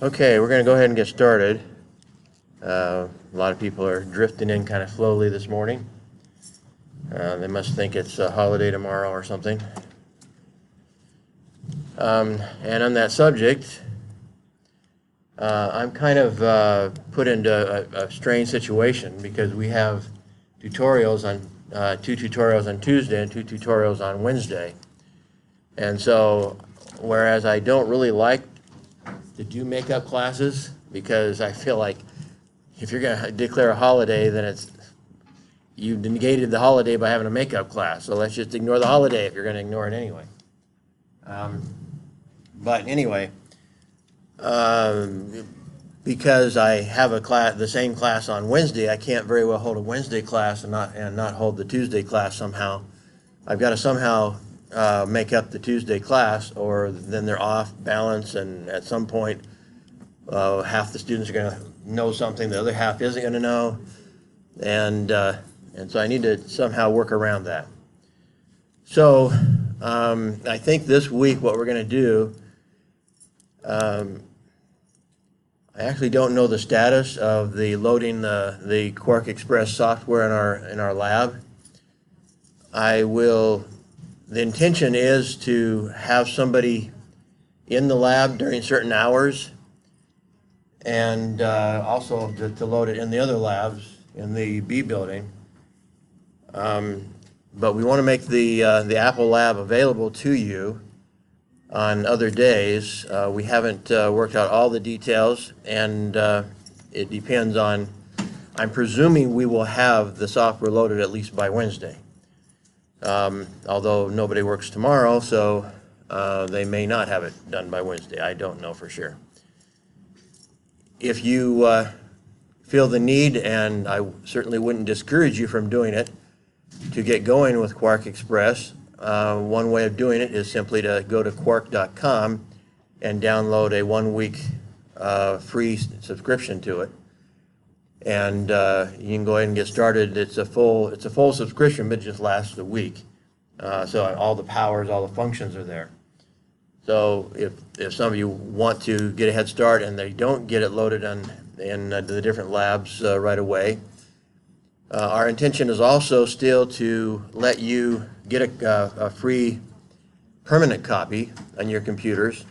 Okay, we're going to go ahead and get started. A lot of people are drifting in kind of slowly this morning. They must think it's a holiday tomorrow or something. And on that subject, I'm kind of put into a strange situation because we have tutorials on two tutorials on Tuesday and two tutorials on Wednesday. And so, whereas I don't really like to do makeup classes because I feel like if you're going to declare a holiday, then you negated the holiday by having a makeup class. So let's just ignore the holiday if you're going to ignore it anyway. But anyway, because I have the same class on Wednesday, I can't very well hold a Wednesday class and not hold the Tuesday class somehow. I've got to somehow make up the Tuesday class, or then they're off balance, and at some point half the students are going to know something the other half isn't going to know, and so I need to somehow work around that. So I think this week what we're going to do, I actually don't know the status of the loading the QuarkXPress software in our lab. The intention is to have somebody in the lab during certain hours, and also to load it in the other labs in the B building. But we want to make the Apple lab available to you on other days. We haven't worked out all the details, and it depends on, I'm presuming we will have the software loaded at least by Wednesday. Although nobody works tomorrow, so they may not have it done by Wednesday. I don't know for sure. If you feel the need, and I certainly wouldn't discourage you from doing it, to get going with QuarkXPress, one way of doing it is simply to go to quark.com and download a 1-week free subscription to it. And you can go ahead and get started. It's a full subscription, but it just lasts a week. So all the powers, all the functions are there. So if some of you want to get a head start and they don't get it loaded in the different labs right away, our intention is also still to let you get a free permanent copy on your computers.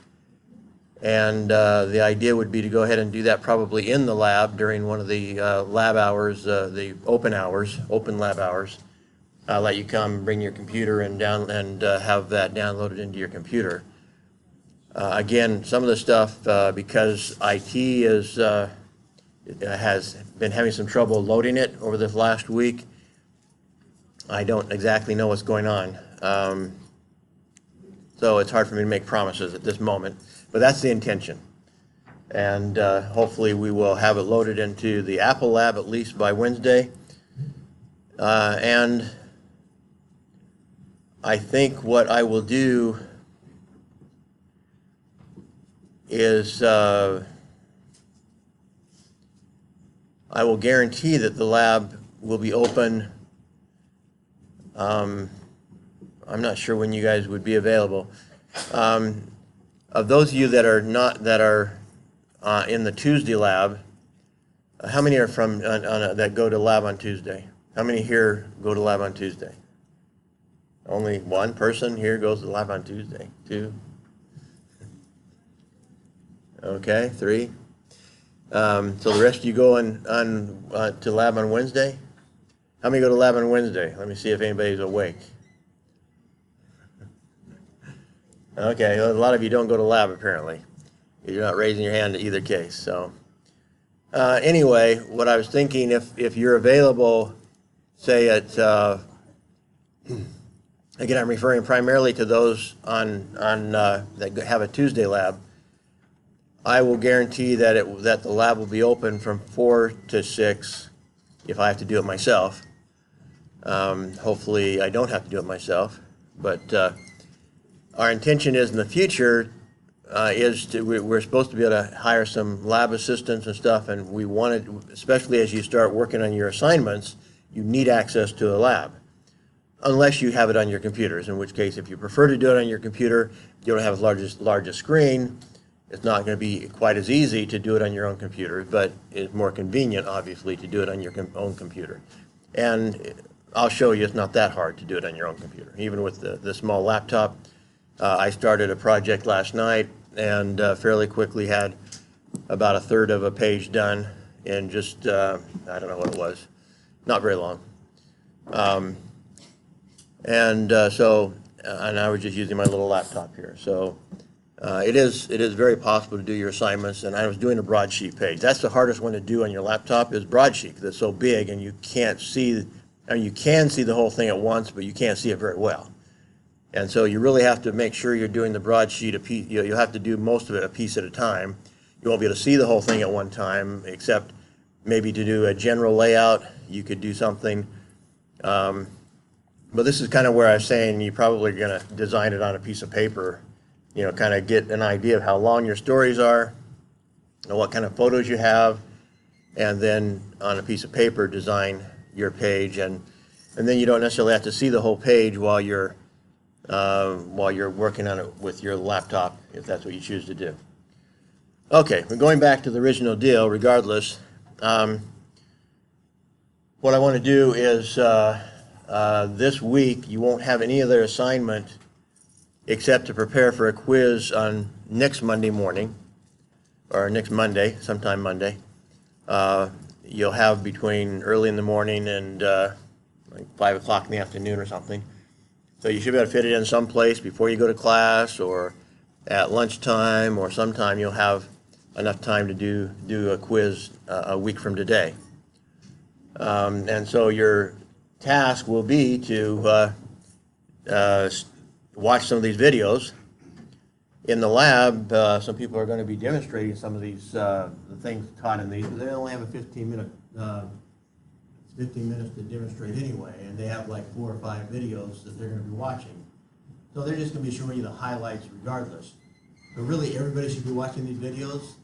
And the idea would be to go ahead and do that probably in the lab during one of the lab hours, the open lab hours. Let you come, bring your computer, and have that downloaded into your computer. Again, some of the stuff, because IT has been having some trouble loading it over this last week, I don't exactly know what's going on. So it's hard for me to make promises at this moment. But that's the intention. And hopefully we will have it loaded into the Apple lab at least by Wednesday. And I think what I will do is I will guarantee that the lab will be open. I'm not sure when you guys would be available. Of those of you that are in the Tuesday lab, how many are that go to lab on Tuesday? How many here go to lab on Tuesday? Only one person here goes to lab on Tuesday. 2. Okay, 3. So the rest of you go to lab on Wednesday? How many go to lab on Wednesday? Let me see if anybody's awake. Okay, a lot of you don't go to lab apparently. You're not raising your hand in either case. So anyway, what I was thinking, if you're available, say at again, I'm referring primarily to those that have a Tuesday lab. I will guarantee that the lab will be open from 4 to 6 if I have to do it myself. Hopefully I don't have to do it myself, but our intention is in the future we're supposed to be able to hire some lab assistants and stuff, and we wanted, especially as you start working on your assignments, you need access to a lab, unless you have it on your computers, in which case if you prefer to do it on your computer, you don't have the largest screen, It's not going to be quite as easy to do it on your own computer, but it's more convenient, obviously, to do it on your own computer. And I'll show you it's not that hard to do it on your own computer. Even with the small laptop, I started a project last night and fairly quickly had about a third of a page done in just, I don't know what it was, not very long. And I was just using my little laptop here. So it is very possible to do your assignments, and I was doing a broadsheet page. That's the hardest one to do on your laptop is broadsheet, because it's so big and you can't see, I mean, you can see the whole thing at once, but you can't see it very well. And so you really have to make sure you're doing the broadsheet, you'll have to do most of it a piece at a time. You won't be able to see the whole thing at one time, except maybe to do a general layout, you could do something. But this is kind of where I was saying you're probably going to design it on a piece of paper, you know, kind of get an idea of how long your stories are, and what kind of photos you have, and then on a piece of paper design your page, and then you don't necessarily have to see the whole page while you're working on it with your laptop, if that's what you choose to do. Okay, we're going back to the original deal. Regardless, what I want to do is this week you won't have any other assignment except to prepare for a quiz on next Monday morning, or next Monday, sometime Monday. You'll have between early in the morning and like 5 o'clock in the afternoon or something. So you should be able to fit it in someplace before you go to class, or at lunchtime, or sometime you'll have enough time to do a quiz a week from today. And so your task will be to watch some of these videos. In the lab, some people are going to be demonstrating some of these the things taught in these, but they only have a 15-minute 15 minutes to demonstrate anyway, and they have like 4 or 5 videos that they're going to be watching. So they're just going to be showing you the highlights regardless. But really, everybody should be watching these videos.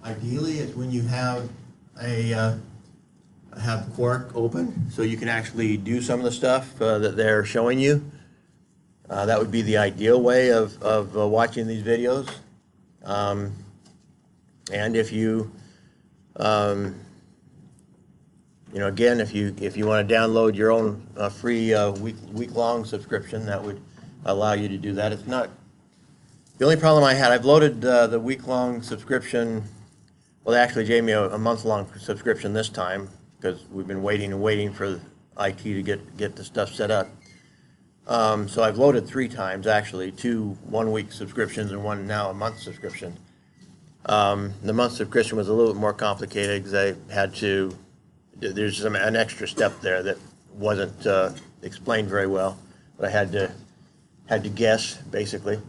Ideally, it's when you have Quark open, so you can actually do some of the stuff that they're showing you. That would be the ideal way of watching these videos. And if you, again, if you want to download your own free week-long subscription, that would allow you to do that. It's not the only problem I had. I've loaded the week-long subscription. Well, they actually gave me a month-long subscription this time, because we've been waiting and waiting for IT to get the stuff set up. So I've loaded 3 times, actually, 2 one-week subscriptions and 1 now a month subscription. The month subscription was a little bit more complicated because I had to, there's an extra step there that wasn't explained very well, but I had to guess, basically.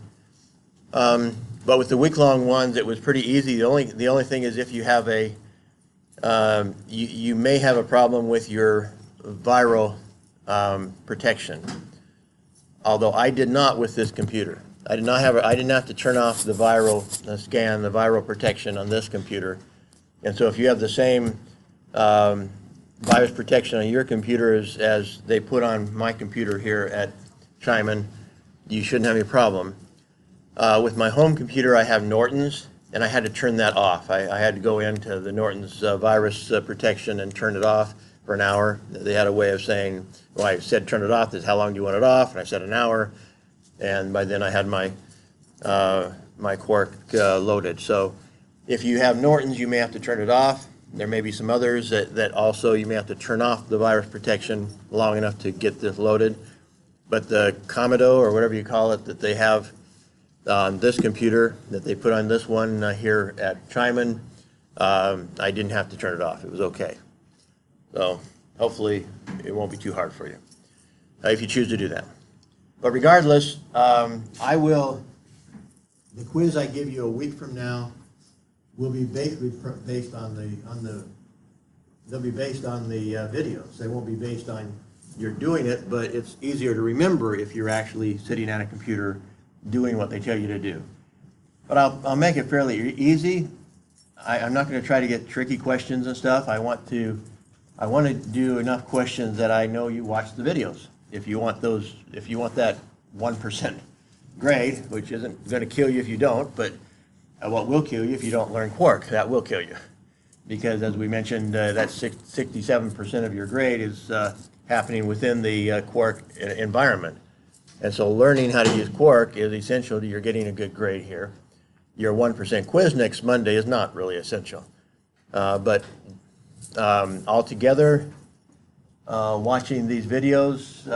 But with the week-long ones, it was pretty easy. The only thing is, if you have you may have a problem with your viral protection. Although I did not with this computer. I didn't have to turn off the viral scan, the viral protection on this computer. And so if you have the same virus protection on your computer as they put on my computer here at Xiamen, you shouldn't have any problem. With my home computer, I have Norton's, and I had to turn that off. I had to go into the Norton's virus protection and turn it off for an hour. They had a way of saying, well, I said turn it off, this how long do you want it off? And I said an hour, and by then I had my my Quark loaded. So if you have Norton's, you may have to turn it off. There may be some others that also you may have to turn off the virus protection long enough to get this loaded. But the Commodore, or whatever you call it, that they have on this computer, that they put on this one here at Xiamen, I didn't have to turn it off. It was okay. So hopefully it won't be too hard for you if you choose to do that. But regardless, the quiz I give you a week from now will be basically based on they'll be based on the videos. They won't be based on you're doing it, but it's easier to remember if you're actually sitting at a computer doing what they tell you to do. But I'll make it fairly easy. I'm not going to try to get tricky questions and stuff. I want to do enough questions that I know you watch the videos. If you want that 1% grade, which isn't going to kill you if you don't, but What will kill you if you don't learn Quark, that will kill you. Because as we mentioned, that 67% of your grade is happening within the Quark environment. And so learning how to use Quark is essential to your getting a good grade here. Your 1% quiz next Monday is not really essential. But altogether, watching these videos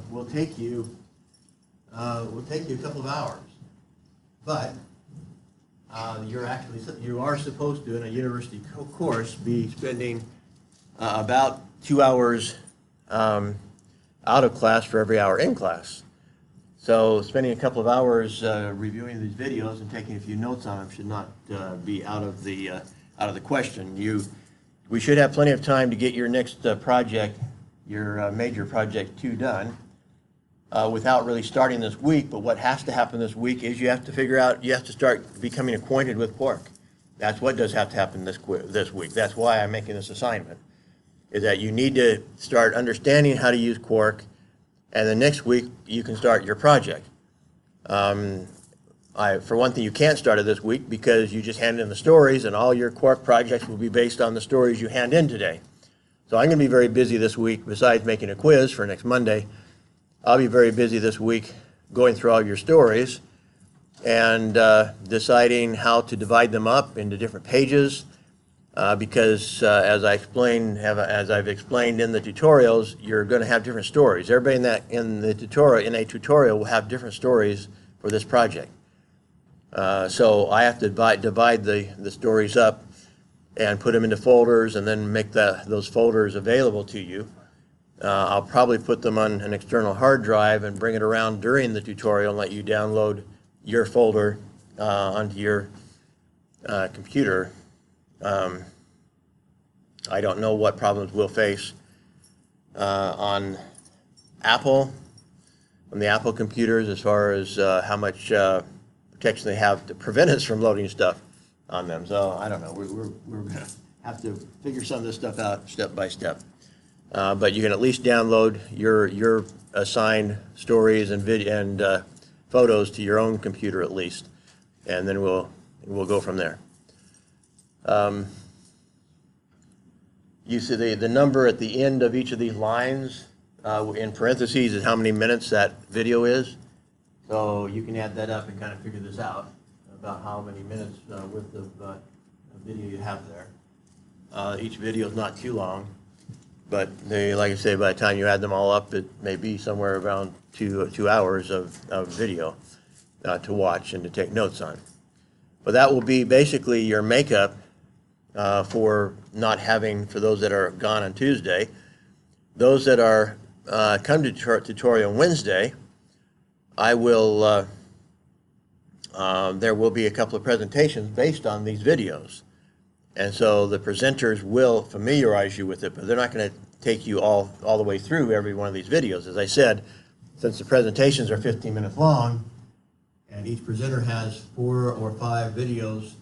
will take you a couple of hours. But you are supposed to, in a university course, be spending about 2 hours out of class for every hour in class. So spending a couple of hours reviewing these videos and taking a few notes on them should not be out of the question. We should have plenty of time to get your next project, your major project 2 done without really starting this week. But what has to happen this week is you have to start becoming acquainted with Quark. That's what does have to happen this week. That's why I'm making this assignment, is that you need to start understanding how to use Quark, and the next week you can start your project. For one thing, you can't start it this week because you just handed in the stories, and all your Quark projects will be based on the stories you hand in today. So I'm going to be very busy this week. Besides making a quiz for next Monday, I'll be very busy this week going through all your stories and deciding how to divide them up into different pages. Because as I've explained in the tutorials, you're going to have different stories. Everybody in a tutorial will have different stories for this project. So I have to divide the stories up and put them into folders and then make those folders available to you. I'll probably put them on an external hard drive and bring it around during the tutorial and let you download your folder onto your computer. I don't know what problems we'll face on the Apple computers as far as how much protection they have to prevent us from loading stuff on them. So I don't know. We're going to have to figure some of this stuff out step by step. But you can at least download your assigned stories and photos to your own computer at least, and then we'll go from there. You see the number at the end of each of these lines in parentheses is how many minutes that video is. So you can add that up and kind of figure this out about how many minutes worth of video you have there. Each video is not too long, but like I say, by the time you add them all up, it may be somewhere around two hours of video to watch and to take notes on. But that will be basically your makeup for not having, for those that are gone on Tuesday. Those that are come to tutorial on Wednesday, I will there will be a couple of presentations based on these videos, and so the presenters will familiarize you with it, but they're not going to take you all the way through every one of these videos. As I said, since the presentations are 15 minutes long and each presenter has 4 or 5 videos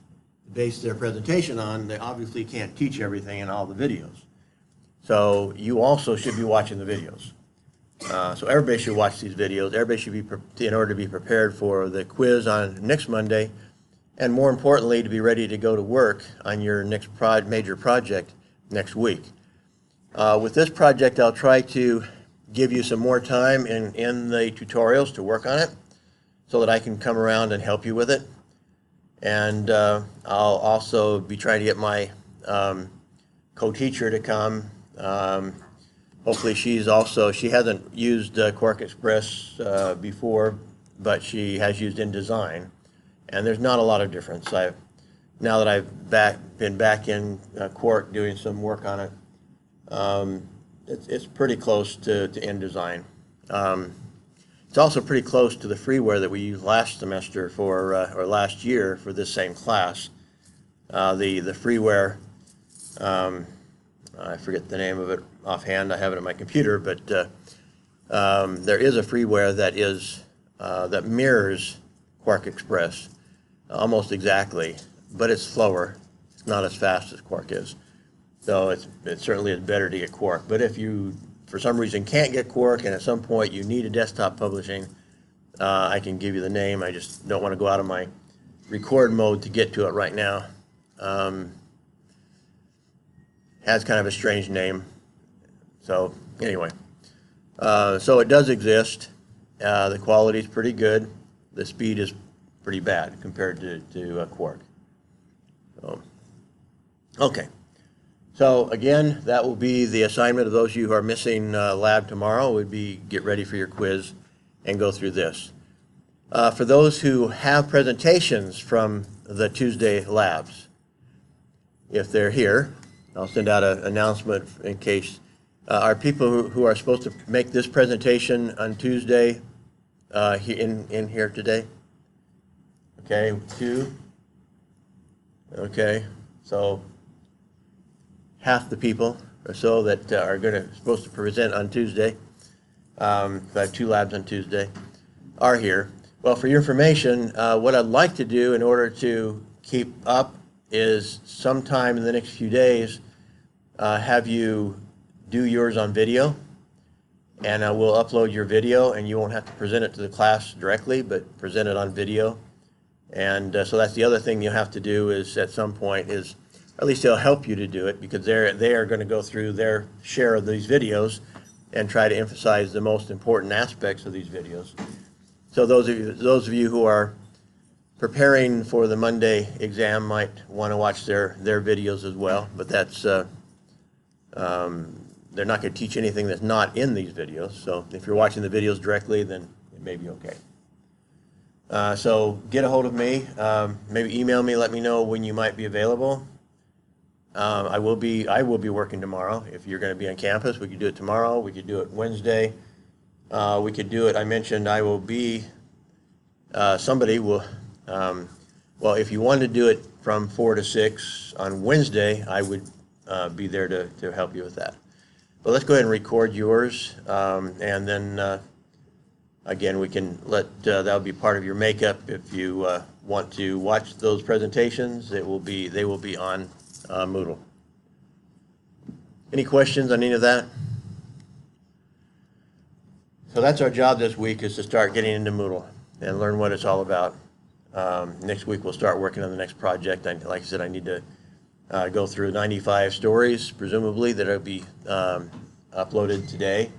to base their presentation on, they obviously can't teach everything in all the videos. So you also should be watching the videos. So everybody should watch these videos. Everybody should be, in order to be prepared for the quiz on next Monday, and more importantly, to be ready to go to work on your next major project next week. With this project, I'll try to give you some more time in the tutorials to work on it so that I can come around and help you with it. And I'll also be trying to get my co-teacher to come. Hopefully she hasn't used QuarkXPress before, but she has used InDesign, and there's not a lot of difference. Now that I've been back in Quark doing some work on it, it's pretty close to InDesign. It's also pretty close to the freeware that we used last semester or last year for this same class. The freeware, I forget the name of it offhand. I have it on my computer, but there is a freeware that mirrors QuarkXPress almost exactly, but it's slower. It's not as fast as Quark is. So it certainly is better to get Quark. But if you, for some reason, can't get Quark and at some point you need a desktop publishing, I can give you the name. I just don't want to go out of my record mode to get to it right now. Has kind of a strange name. So anyway, so it does exist. The quality is pretty good. The speed is pretty bad compared to Quark. So, okay. So again, that will be the assignment of those of you who are missing lab tomorrow. Would be get ready for your quiz and go through this. For those who have presentations from the Tuesday labs, if they're here, I'll send out an announcement in case. Are people who are supposed to make this presentation on Tuesday in here today? Okay, 2. Okay, so half the people or so that are supposed to present on Tuesday, I have 2 labs on Tuesday, are here. Well, for your information, what I'd like to do in order to keep up is sometime in the next few days have you do yours on video, and we'll upload your video, and you won't have to present it to the class directly, but present it on video. And so that's the other thing you'll have to do is at some point is, at least they'll help you to do it, because they are going to go through their share of these videos and try to emphasize the most important aspects of these videos. So those of you who are preparing for the Monday exam might want to watch their videos as well, but that's they're not going to teach anything that's not in these videos. So if you're watching the videos directly, then it may be okay. So get a hold of me, maybe email me, let me know when you might be available. I will be working tomorrow. If you're going to be on campus, we could do it tomorrow. We could do it Wednesday. We could do it. I mentioned I will be. Somebody will. Well, if you wanted to do it from 4 to 6 on Wednesday, I would be there to help you with that. But let's go ahead and record yours, and then again we can let that'll be part of your makeup. If you want to watch those presentations, they will be on Moodle. Any questions on any of that? So that's our job this week, is to start getting into Moodle and learn what it's all about. Next week we'll start working on the next project. Like I said, I need to go through 95 stories, presumably, that will be uploaded today,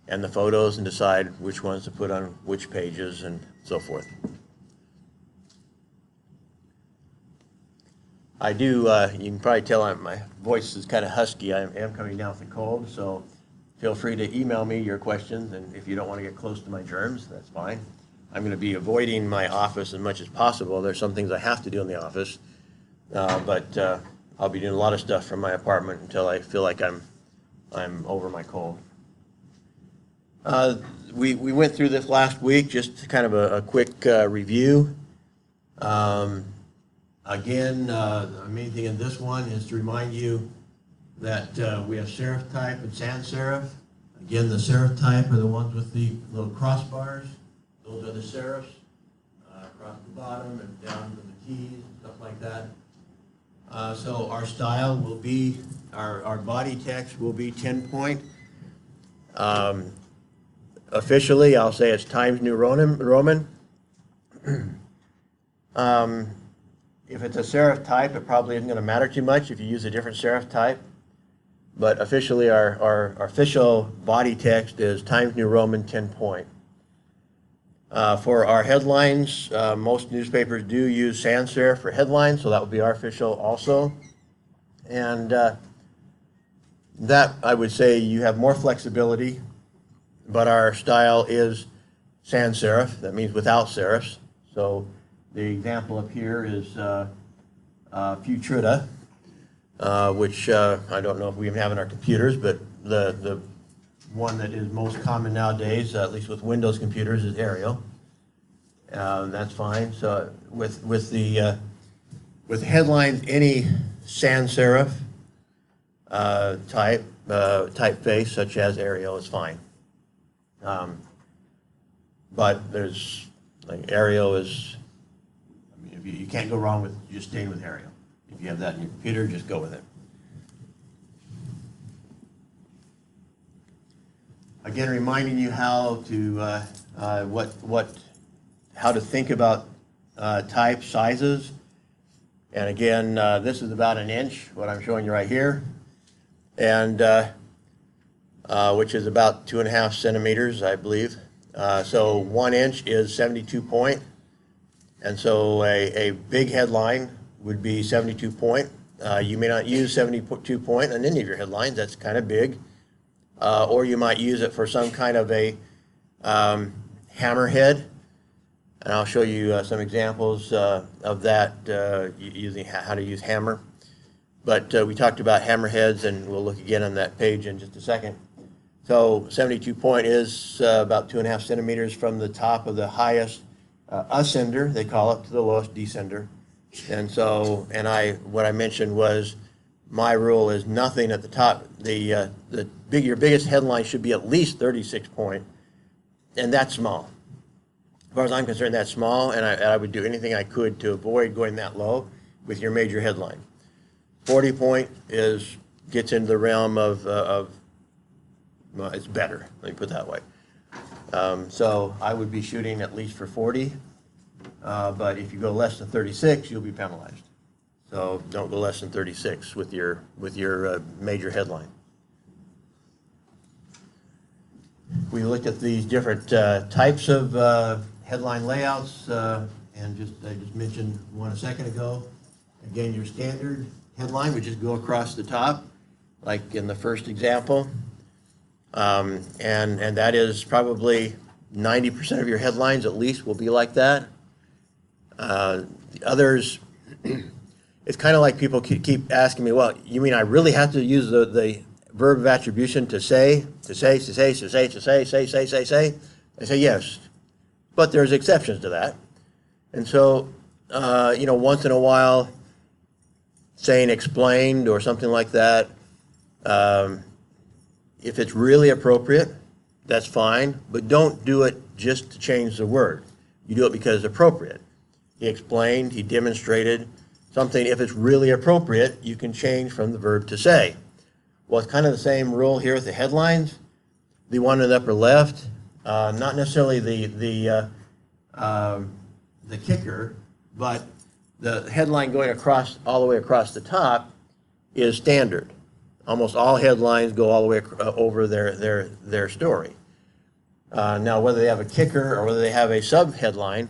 and the photos, and decide which ones to put on which pages and so forth. I do, you can probably tell my voice is kind of husky. I am coming down with a cold, so feel free to email me your questions, and if you don't want to get close to my germs, that's fine. I'm going to be avoiding my office as much as possible. There's some things I have to do in the office, but I'll be doing a lot of stuff from my apartment until I feel like I'm over my cold. We went through this last week, just kind of a quick review. Again, the main thing in this one is to remind you that we have serif type and sans serif. Again, the serif type are the ones with the little crossbars. Those are the serifs across the bottom and down to the keys and stuff like that. So our style will be, our body text will be 10-point. Officially, I'll say it's Times New Roman. If it's a serif type, it probably isn't going to matter too much if you use a different serif type. But officially, our official body text is Times New Roman 10-point. For our headlines, most newspapers do use sans serif for headlines, so that will be our official also. And that, I would say, you have more flexibility, but our style is sans serif. That means without serifs. So the example up here is Futrida, which I don't know if we even have in our computers, but the one that is most common nowadays, at least with Windows computers, is Arial. That's fine. So with the headlines, any sans serif typeface, such as Arial, is fine. But there's, like, Arial is, I mean, you can't go wrong with just staying with Arial. If you have that in your computer, just go with it. Again, reminding you how to how to think about type sizes. And again, this is about 1 inch, what I'm showing you right here, and which is about 2.5 centimeters, I believe. So 1 inch is 72 point, and so a big headline would be 72 point. You may not use 72 point on any of your headlines, that's kind of big, or you might use it for some kind of a hammerhead. And I'll show you some examples of that, using how to use hammer. But we talked about hammerheads, and we'll look again on that page in just a second. So 72 point is about 2.5 centimeters from the top of the highest ascender, they call it, to the lowest descender. And so, what I mentioned was my rule is nothing at the top. Your biggest headline should be at least 36 point, and that's small. As far as I'm concerned, that's small, and I would do anything I could to avoid going that low with your major headline. 40 point gets into the realm of well, it's better, let me put it that way. So I would be shooting at least for 40, but if you go less than 36, you'll be penalized. So don't go less than 36 with your major headline. We looked at these different types of headline layouts, and I just mentioned one a second ago. Again, your standard headline would just go across the top, like in the first example, and that is probably 90% of your headlines at least will be like that. The others, it's kind of like people keep asking me, well, you mean I really have to use the verb of attribution to say? I say yes, but there's exceptions to that. And so, once in a while, saying explained or something like that, if it's really appropriate, that's fine, but don't do it just to change the word. You do it because it's appropriate. He explained, he demonstrated something. If it's really appropriate, you can change from the verb to say. Well, it's kind of the same rule here with the headlines. The one in the upper left, not necessarily the kicker, but the headline going across, all the way across the top, is standard. Almost all headlines go all the way over their story. Now, whether they have a kicker or whether they have a sub-headline,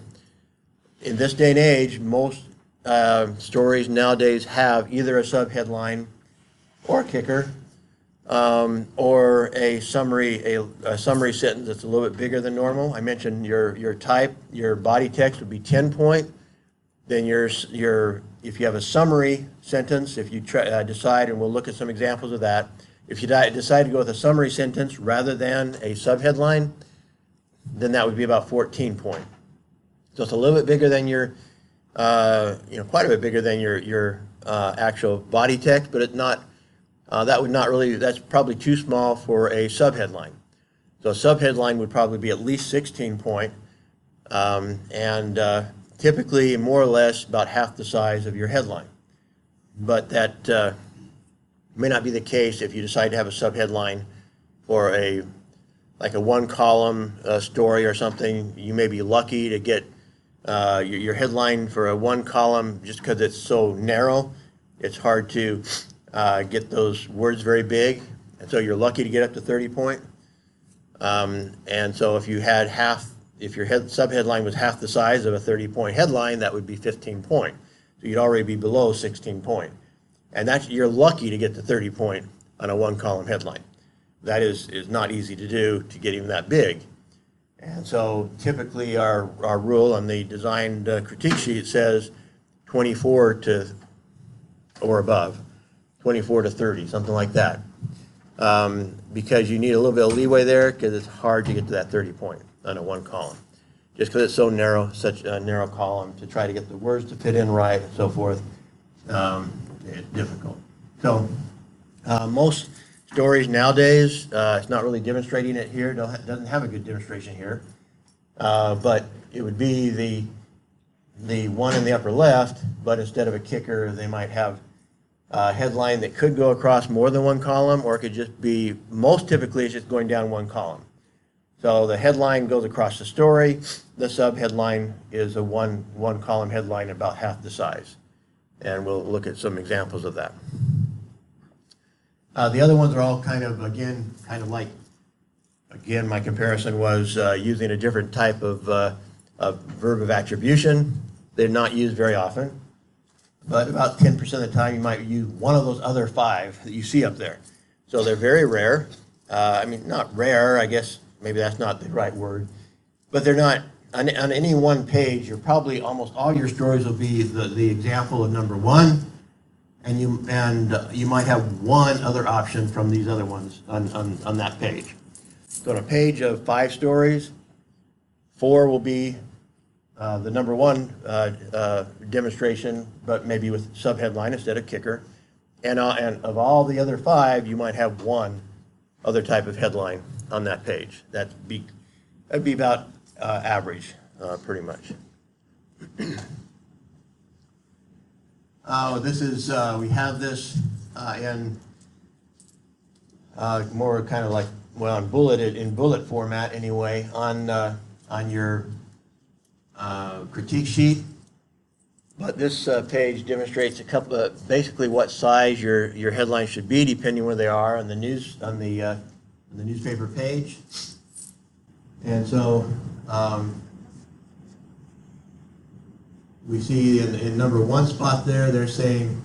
in this day and age, most stories nowadays have either a sub-headline or a kicker, or a summary sentence that's a little bit bigger than normal. I mentioned your type, your body text would be 10 point. Then if you have a summary sentence, if you decide, and we'll look at some examples of that, if you decide to go with a summary sentence rather than a subheadline, then that would be about 14 point. So it's a little bit bigger than your, quite a bit bigger than your actual body text, but it's not. That would not really. That's probably too small for a subheadline. So a subheadline would probably be at least 16 point, and typically more or less about half the size of your headline. But that may not be the case if you decide to have a subheadline for like a one-column story or something. You may be lucky to get your headline for a one column just because it's so narrow. It's hard to get those words very big, and so you're lucky to get up to 30 point. And so if you had if your subheadline was half the size of a 30 point headline, that would be 15 point. So you'd already be below 16 point. And you're lucky to get to 30 point on a one column headline. That is not easy to do to get even that big. And so typically our rule on the designed critique sheet says 24 to or above, 24 to 30, something like that. Because you need a little bit of leeway there because it's hard to get to that 30 point on a one column. Just because it's so narrow, such a narrow column, to try to get the words to fit in right and so forth, it's difficult. So most stories nowadays, it's not really demonstrating it here, doesn't have a good demonstration here, but it would be the one in the upper left, but instead of a kicker, they might have a headline that could go across more than one column, or it could just be, most typically it's just going down one column. So the headline goes across the story. The subheadline is a one column headline about half the size. And we'll look at some examples of that. The other ones are all kind of, again, like, again, my comparison was using a different type of verb of attribution. They're not used very often, but about 10% of the time you might use one of those other 5 that you see up there. So they're very rare. I mean, not rare, I guess maybe that's not the right word, but they're not, on any one page, you're probably, almost all your stories will be the example of number 1, and you might have one other option from these other ones on that page. So on a page of 5 stories, 4 will be the number 1 demonstration, but maybe with subheadline instead of kicker. And of all the other 5, you might have one other type of headline on that page. That'd be about average, pretty much. This is, we have this in more kind of like, well, in bullet format anyway, on your critique sheet. But this page demonstrates a couple of, basically what size your headline should be, depending where they are on the newspaper page. And so we see in number 1 spot there, they're saying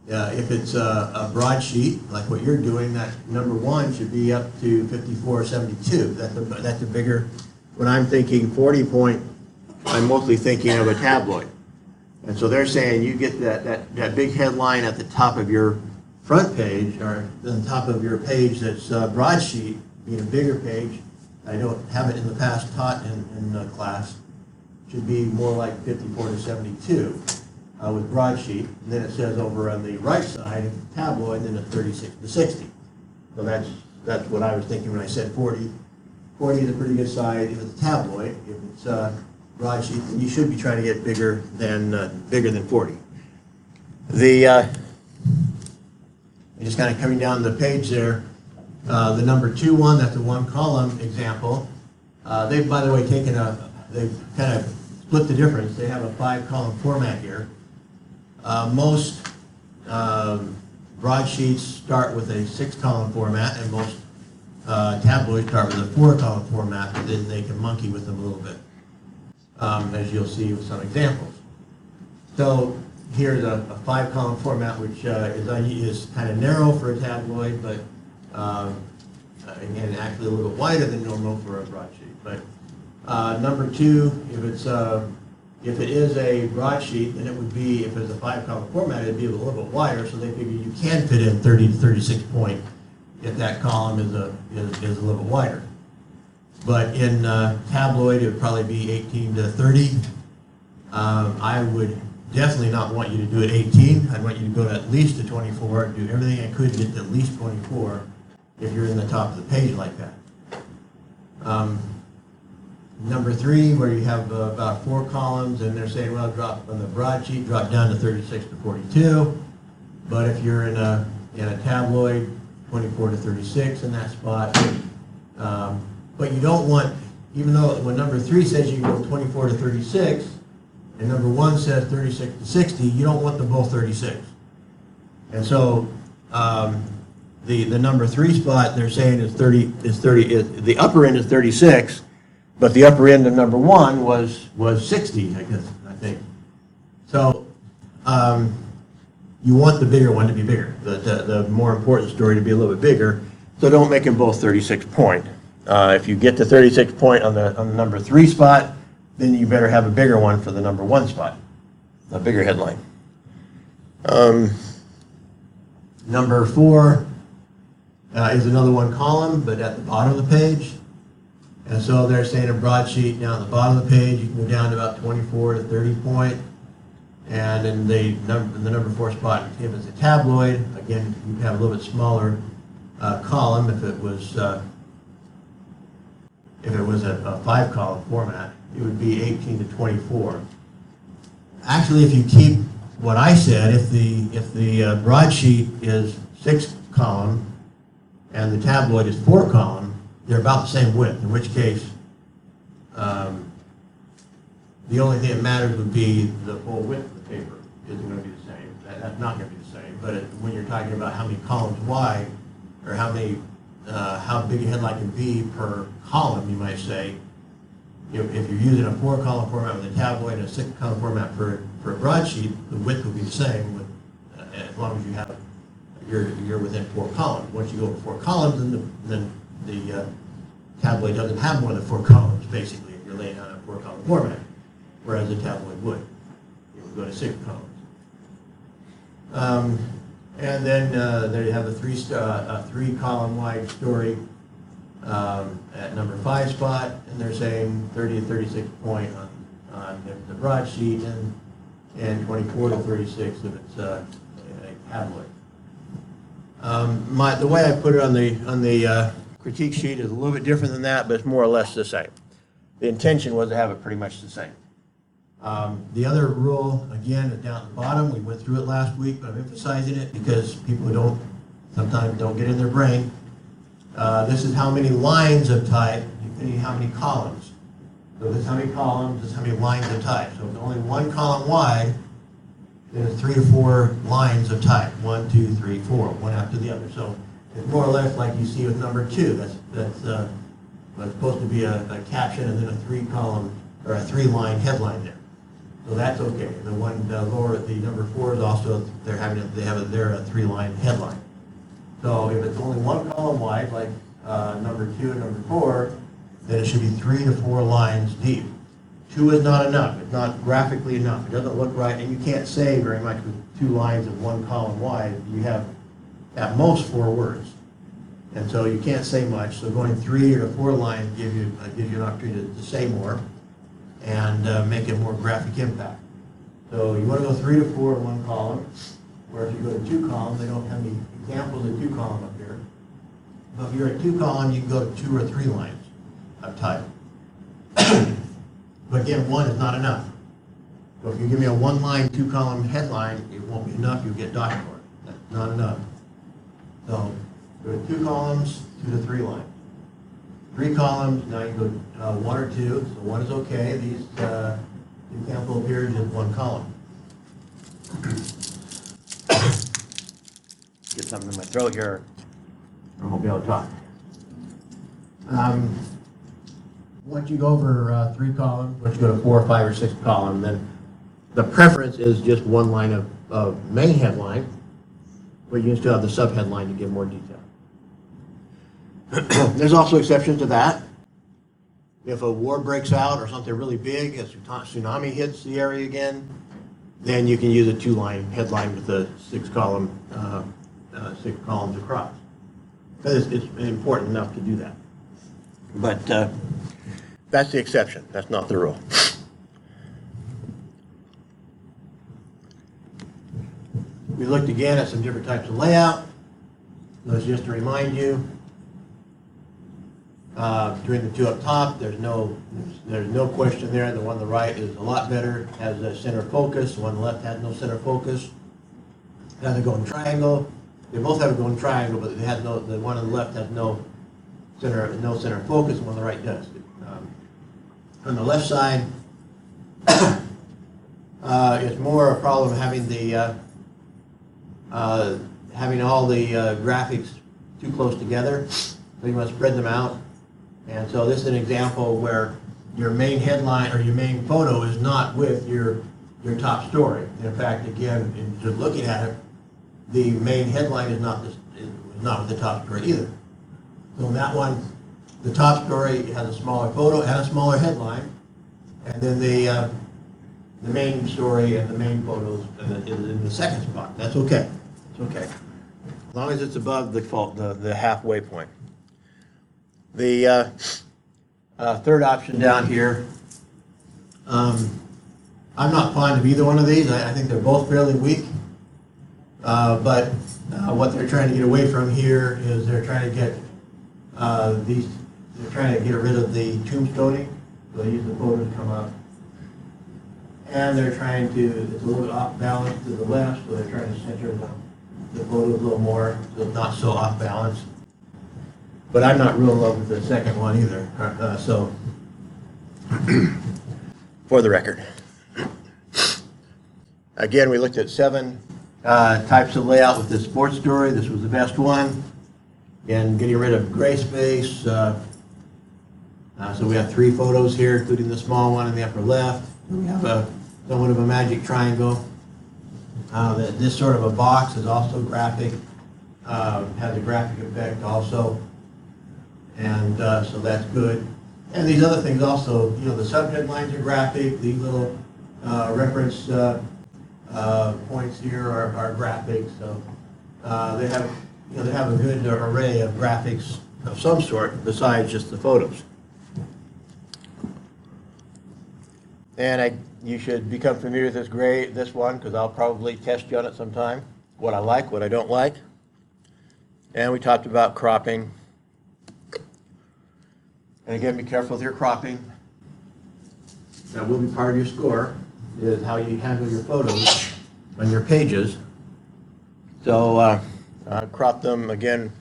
if it's a broadsheet, like what you're doing, that number 1 should be up to 54.72. That's a bigger, when I'm thinking 40 point, I'm mostly thinking of a tabloid. And so they're saying you get that big headline at the top of your front page, or the top of your page that's broadsheet, being a bigger page. I don't have it in the past taught in class. Should be more like 54 to 72 with broadsheet. And then it says over on the right side, tabloid, and then a 36 to 60. So that's what I was thinking when I said 40. 40 is a pretty good size if it's a tabloid. If it's broadsheet, then you should be trying to get bigger than 40. Just kind of coming down the page there, the number 2 one, that's a 1 column example. They've, by the way, they've kind of split the difference. They have a 5 column format here. Most broadsheets start with a 6 column format, and most tabloids start with a 4 column format, but then they can monkey with them a little bit, as you'll see with some examples. So here's a 5 column format, which is kind of narrow for a tabloid, but again, actually a little wider than normal for a broadsheet. But number 2, if it is a broadsheet, then it would be, if it's a 5 column format, it'd be a little bit wider, so they figure you can fit in 30 to 36 point if that column is a little wider. But in tabloid, it would probably be 18 to 30. I would definitely not want you to do it 18. I'd want you to go to at least to 24, do everything I could to get to at least 24 if you're in the top of the page like that. Number 3, where you have about 4 columns, and they're saying, well, drop on the broadsheet, drop down to 36 to 42. But if you're in a tabloid, 24 to 36 in that spot. But you don't want, even though when number 3 says you go 24 to 36, and number 1 says 36 to 60, you don't want them both 36. And so the number 3 spot they're saying is 30, the upper end is 36, but the upper end of number 1 was 60, I think. So you want the bigger one to be bigger, the more important story to be a little bit bigger, so don't make them both 36 point. If you get to 36 point on the number 3 spot, then you better have a bigger one for the number 1 spot, a bigger headline. Number 4 is another 1 column, but at the bottom of the page. And so they're saying a broadsheet down at the bottom of the page, you can go down to about 24 to 30 point. And in the number 4 spot, if it's a tabloid, again, you have a little bit smaller column if it was a 5 column format. It would be 18 to 24. Actually, if you keep what I said, if the broadsheet is 6 column and the tabloid is 4 column, they're about the same width, in which case the only thing that matters would be the full width of the paper isn't going to be the same. That's not going to be the same. But when you're talking about how many columns wide, or how big a headline can be per column, you might say, if you're using a 4-column format with a tabloid and a 6-column format for a broadsheet, the width will be the same as long as you're within 4 columns. Once you go over 4 columns, then the tabloid doesn't have more than 4 columns, basically, if you're laying out a 4-column format, whereas a tabloid would. It would go to 6 columns. And then there you have a 3-column wide story at number 5 spot, and they're saying 30 to 36 point on the broadsheet, and 24 to 36 if it's a tabloid. The way I put it on the critique sheet is a little bit different than that, but it's more or less the same. The intention was to have it pretty much the same. The other rule, again, is down at the bottom. We went through it last week, but I'm emphasizing it because people sometimes don't get in their brain. This is how many lines of type, depending on how many columns. So this is how many columns, this is how many lines of type. So if it's only 1 column wide, then it's 3 to 4 lines of type. 1, 2, 3, 4, one after the other. So it's more or less like you see with number 2. That's supposed to be a caption and then a 3-column or a 3-line headline there. So that's okay. The one lower, the number 4 is also they have a 3-line headline. So if it's only 1 column wide, like number 2 and number 4, then it should be 3 to 4 lines deep. 2 is not enough. It's not graphically enough. It doesn't look right, and you can't say very much with 2 lines of 1 column wide. You have at most 4 words, and so you can't say much. So going 3 to 4 lines gives you an opportunity to say more and make it more graphic impact. So you want to go 3 to 4 in 1 column, where if you go to 2 columns, they don't have any examples of 2 column up here. But if you're at 2 column, you can go to 2 or 3 lines of type. But again, 1 is not enough. So if you give me a 1-line, 2-column headline, it won't be enough. You'll get docked for it. That's not enough. So go to 2 columns, 2 to 3 lines. 3 columns, now you go 1 or 2. So 1 is okay. These example appears in 1 column. Get something in my throat here. I won't be able to talk. Once you go over 3 columns, once you go to 4, 5, or 6 column, then the preference is just 1 line of main headline, but you can still have the subheadline to give more detail. There's also exceptions to that. If a war breaks out or something really big, a tsunami hits the area again, then you can use a 2-line headline with a 6 columns across. Because it's important enough to do that. But that's the exception. That's not the rule. We looked again at some different types of layout. That's just to remind you. Between the 2 up top, there's no question there. The one on the right is a lot better, has a center focus. The one on the left has no center focus. It has a golden triangle. They both have a golden triangle, but the one on the left has no center focus. The one on the right does. On the left side, it's more a problem having all the graphics too close together. So you must spread them out. And so this is an example where your main headline or your main photo is not with your top story. In fact, again, in just looking at it, the main headline is not with the top story either. So in that one, the top story has a smaller photo and a smaller headline, and then the main story and the main photos is in the second spot. That's okay. It's okay, as long as it's above the halfway point. The third option down here, I'm not fond of either one of these. I think they're both fairly weak. But what they're trying to get away from here is they're trying to get rid of the tombstoning. So they use the photos to come up. And they're trying to, it's a little bit off balance to the left, so they're trying to center the photos a little more, so it's not so off balance. But I'm not real in love with the second one either, so for the record. Again, we looked at 7 types of layout with this sports story. This was the best one. And getting rid of gray space. So we have 3 photos here, including the small one in the upper left. We have somewhat of a magic triangle. This sort of a box is also graphic, has a graphic effect also. And so that's good. And these other things also, you know, the subheadlines are graphic. These little reference points here are graphic. So they have, you know, they have a good array of graphics of some sort besides just the photos. And you should become familiar with this one, because I'll probably test you on it sometime. What I like, what I don't like. And we talked about cropping. And again, be careful with your cropping. That will be part of your score, is how you handle your photos on your pages. So crop them. Again,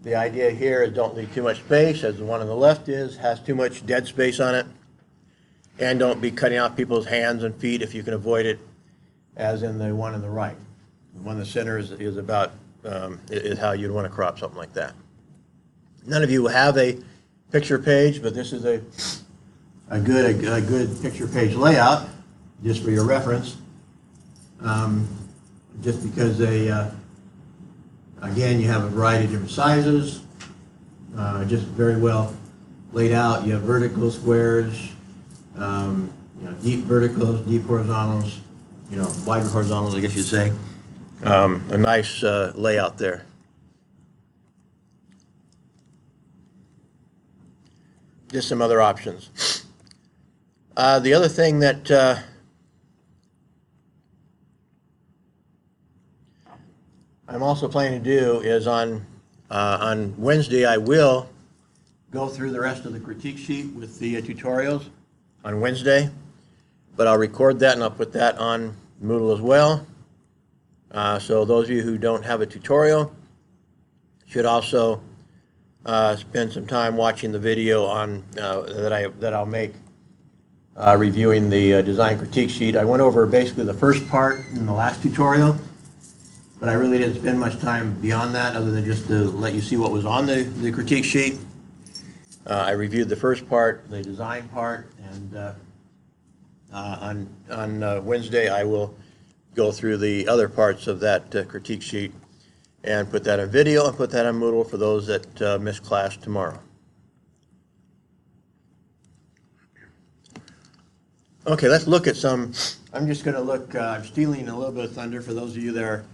the idea here is don't leave too much space, as the one on the left has too much dead space on it. And don't be cutting out people's hands and feet if you can avoid it, as in the one on the right. The one in the center is about is how you'd want to crop something like that. None of you will have a picture page, but this is a good picture page layout, just for your reference. Just because again, you have a variety of different sizes, just very well laid out. You have vertical squares, you know, deep verticals, deep horizontals, you know, wide horizontals, I guess you'd say. A nice layout there. Just some other options. The other thing that I'm also planning to do is on Wednesday I will go through the rest of the critique sheet with the tutorials on Wednesday, but I'll record that and I'll put that on Moodle as well. So those of you who don't have a tutorial should also spend some time watching the video on that I'll make reviewing the design critique sheet. I went over basically the first part in the last tutorial, but I really didn't spend much time beyond that, other than just to let you see what was on the critique sheet. I reviewed the first part, the design part, and on Wednesday I will go through the other parts of that critique sheet and put that on video and put that on Moodle for those that miss class tomorrow. Okay, let's look at some. I'm just going to look, I'm stealing a little bit of thunder for those of you that are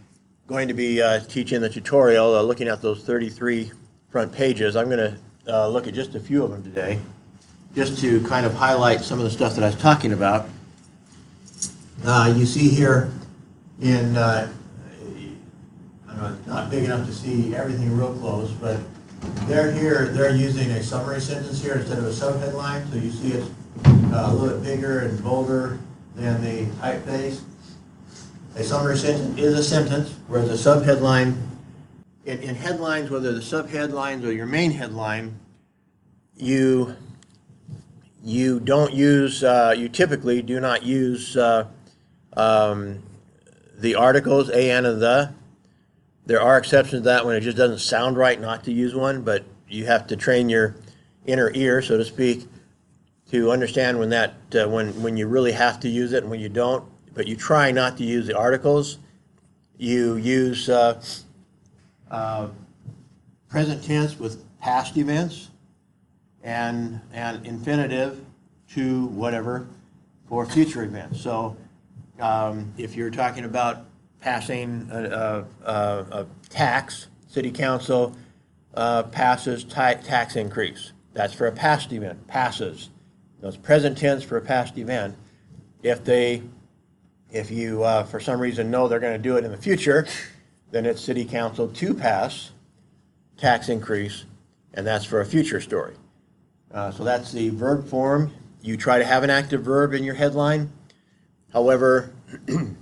going to be teaching the tutorial, looking at those 33 front pages. I'm going to look at just a few of them today, just to kind of highlight some of the stuff that I was talking about. You see here in, I don't know, it's not big enough to see everything real close, but they're using a summary sentence here instead of a subheadline, so you see it's a little bit bigger and bolder than the typeface. A summary sentence is a sentence, whereas a subheadline, in headlines, whether the subheadlines or your main headline, you don't use, you typically do not use the articles, a, and, and the. There are exceptions to that when it just doesn't sound right not to use one, but you have to train your inner ear, so to speak, to understand when that when you really have to use it and when you don't. But you try not to use the articles. You use present tense with past events and infinitive to whatever for future events. So if you're talking about passing a tax, city council passes tax increase. That's for a past event, passes. That's present tense for a past event. If you for some reason know they're going to do it in the future, then it's city council to pass tax increase, and that's for a future story. So that's the verb form. You try to have an active verb in your headline. However, the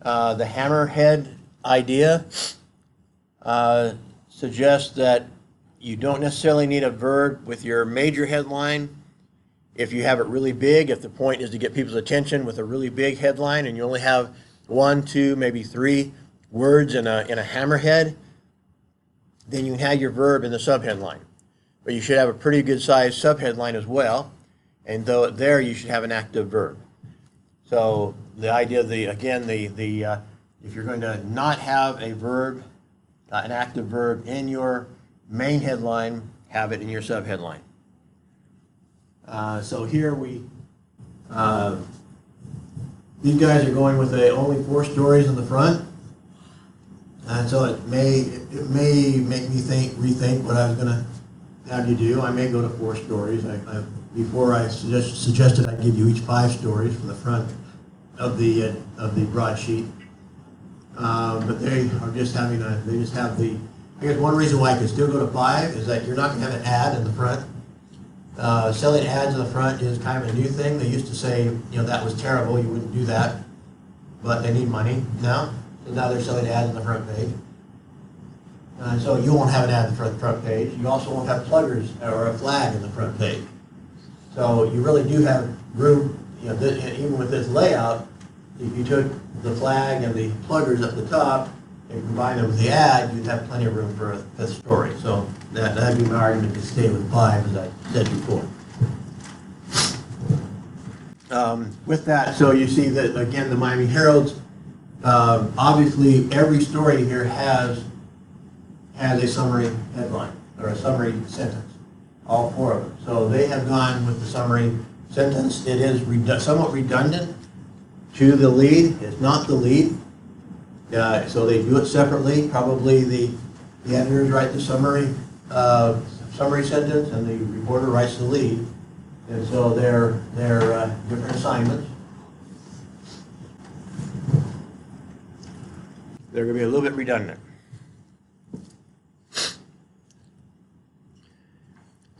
hammerhead idea suggests that You don't necessarily need a verb with your major headline. If you have it really big, if the point is to get people's attention with a really big headline and you only have 1, 2, maybe 3 words in a hammerhead, then you can have your verb in the subheadline. But you should have a pretty good sized subheadline as well, and though there you should have an active verb. So the idea of if you're going to not have a verb, an active verb in your main headline, have it in your subheadline. So here these guys are going with only 4 stories in the front, and so it may make me rethink what I was going to have you do. I may go to 4 stories. Before I suggested I give you each 5 stories from the front of the broadsheet, but they are just having they just have the. I guess one reason why I could still go to 5 is that you're not going to have an ad in the front. Selling ads in the front is kind of a new thing. They used to say, that was terrible, you wouldn't do that, but they need money now. So now they're selling ads on the front page. So you won't have an ad in the front page. You also won't have pluggers or a flag in the front page. So you really do have room, even with this layout, if you took the flag and the pluggers up the top and combine them with the ad, you'd have plenty of room for a 5th story. So that'd be my argument to stay with 5, as I said before. With that, so you see that, again, the Miami Herald's, obviously every story here has a summary headline, or a summary sentence, all 4 of them. So they have gone with the summary sentence. It is somewhat redundant to the lead. It's not the lead. So they do it separately. Probably the editors write the summary sentence, and the reporter writes the lead. And so they're different assignments. They're going to be a little bit redundant.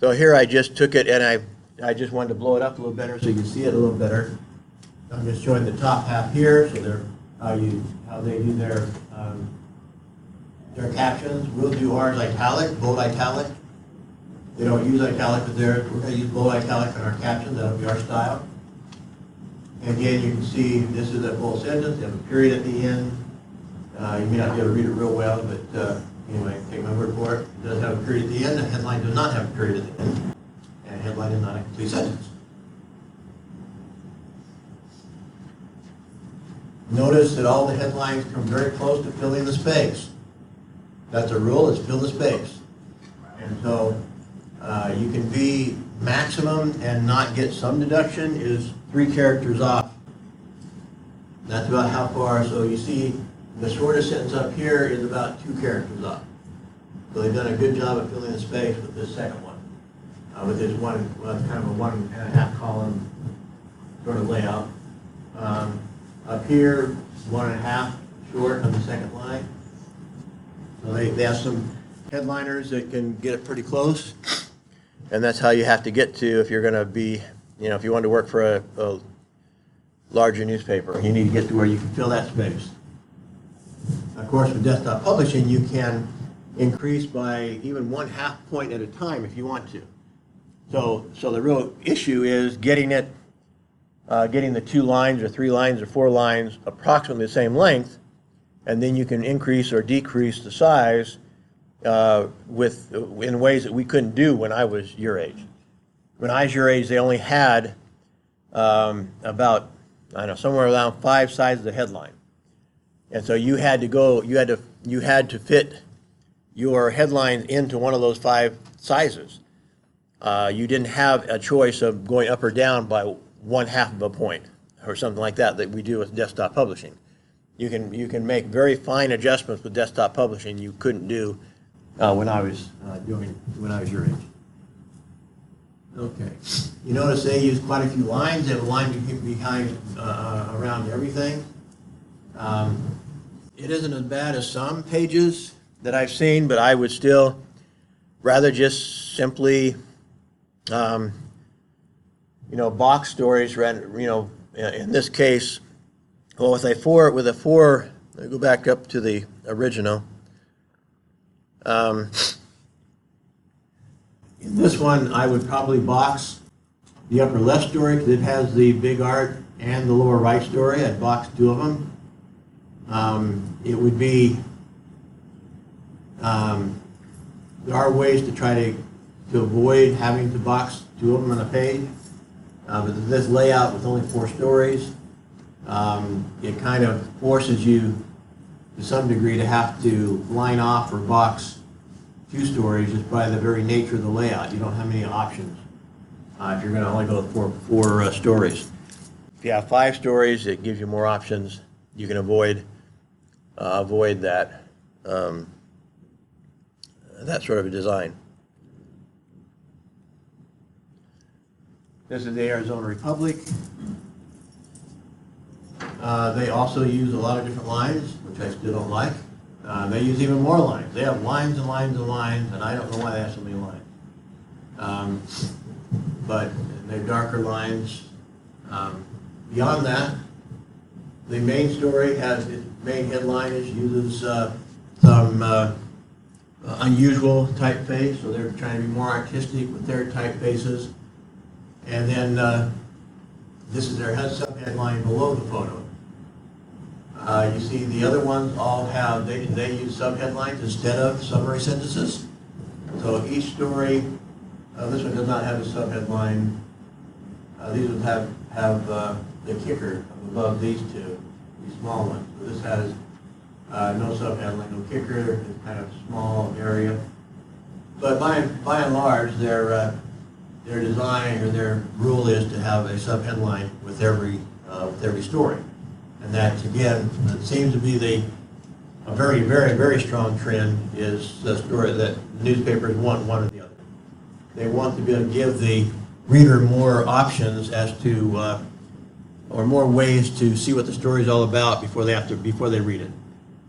So here I just took it and I just wanted to blow it up a little better so you can see it a little better. I'm just showing the top half here, so how they do their captions. We'll do ours italic, bold italic. They don't use italic with theirs. We're going to use bold italic in our captions. That'll be our style. And again, you can see this is a full sentence. They have a period at the end. You may not be able to read it real well, but anyway, take my word for it. It does have a period at the end. The headline does not have a period at the end. And headline is not a complete sentence. Notice that all the headlines come very close to filling the space. That's a rule, it's fill the space. And so you can be maximum and not get some deduction is 3 characters off. That's about how far. So you see the shortest sentence up here is about 2 characters off. So they've done a good job of filling the space with this second one. With this kind of a 1.5 column sort of layout. Up here, 1.5 short on the second line. So they have some headliners that can get it pretty close. And that's how you have to get to if you're going to be, if you want to work for a larger newspaper. You need to get to where you can fill that space. Of course, with desktop publishing, you can increase by even 1/2 point at a time if you want to. So the real issue is getting the 2 lines or 3 lines or 4 lines approximately the same length, and then you can increase or decrease the size in ways that we couldn't do when I was your age. When I was your age, they only had about, somewhere around 5 sizes of headline. And so you had to fit your headline into one of those 5 sizes. You didn't have a choice of going up or down by 1/2 of a point or something like that we do with desktop publishing. You can make very fine adjustments with desktop publishing you couldn't do when I was your age. Okay. You notice they use quite a few lines. They have a line behind around everything. It isn't as bad as some pages that I've seen, but I would still rather just simply box stories, in this case, well, with a four, let me go back up to the original. In this one, I would probably box the upper left story because it has the big art, and the lower right story. I'd box two of them. It would be, there are ways to try to avoid having to box two of them on a page. But this layout with only 4 stories, it kind of forces you to some degree to have to line off or box 2 stories just by the very nature of the layout. You don't have many options if you're going to only go with four stories. If you have 5 stories, it gives you more options. You can avoid that that sort of a design. This is the Arizona Republic. They also use a lot of different lines, which I still don't like. They use even more lines. They have lines and lines and lines, and I don't know why they have so many lines. But they're darker lines. Beyond that, the main story has its main headline uses some unusual typeface, so they're trying to be more artistic with their typefaces. And then this is their sub-headline below the photo. You see the other ones all have, they use sub-headlines instead of summary sentences. So each story, this one does not have a sub-headline. These ones have the kicker above these two, these small ones. So this has no sub-headline, no kicker, it's kind of small area. But by and large, their design or their rule is to have a sub-headline with every story. And that, again, that seems to be a very, very, very strong trend is the story that newspapers want one or the other. They want to be able to give the reader more options as to, or more ways to see what the story is all about before they read it.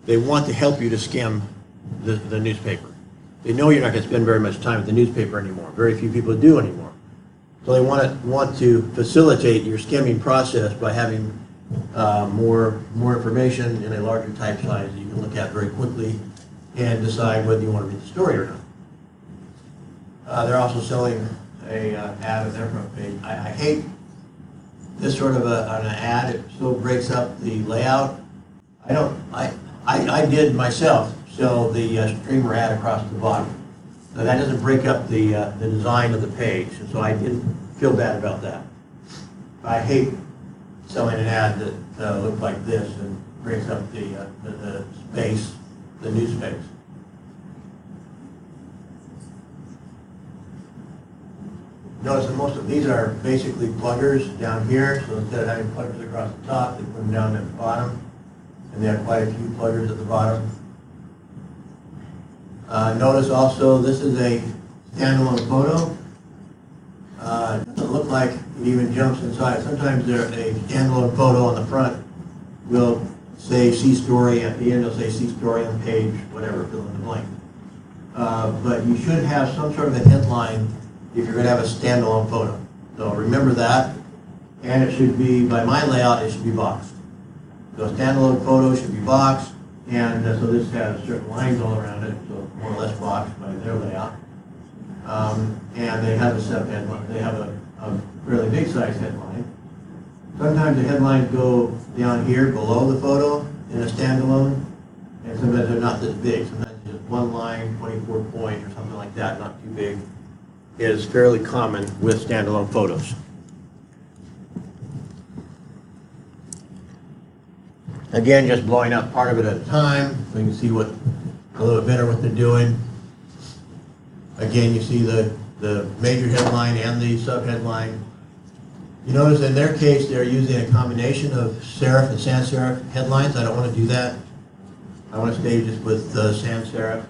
They want to help you to skim the newspaper. They know you're not going to spend very much time with the newspaper anymore. Very few people do anymore. So they want to facilitate your skimming process by having more information in a larger type size that you can look at very quickly and decide whether you want to read the story or not. They're also selling a ad on their front page. I hate this sort of an ad. It so breaks up the layout. I did myself sell the streamer ad across the bottom. So that doesn't break up the design of the page, and so I didn't feel bad about that. I hate selling an ad that looks like this and breaks up the space, the new space. Notice that most of these are basically pluggers down here, so instead of having pluggers across the top, they put them down at the bottom, and they have quite a few pluggers at the bottom. Notice also this is a standalone photo. It doesn't look like it even jumps inside. Sometimes a standalone photo on the front will say see story, at the end it'll say see story on page, whatever, fill in the blank. But you should have some sort of a headline if you're going to have a standalone photo. So remember that, and it should be, by my layout, it should be boxed. So a standalone photo should be boxed, and so this has certain lines all around it, so more or less boxed by their layout. And they have a sub-headline. They have a fairly big size headline. Sometimes the headlines go down here below the photo in a standalone, and sometimes they're not this big. Sometimes just one line, 24 point or something like that, not too big, is fairly common with standalone photos. Again, just blowing up part of it at a time, so you can see a little bit better what they're doing. Again, you see the major headline and the sub-headline. You notice in their case, they're using a combination of serif and sans serif headlines. I don't want to do that. I want to stay just with sans serif.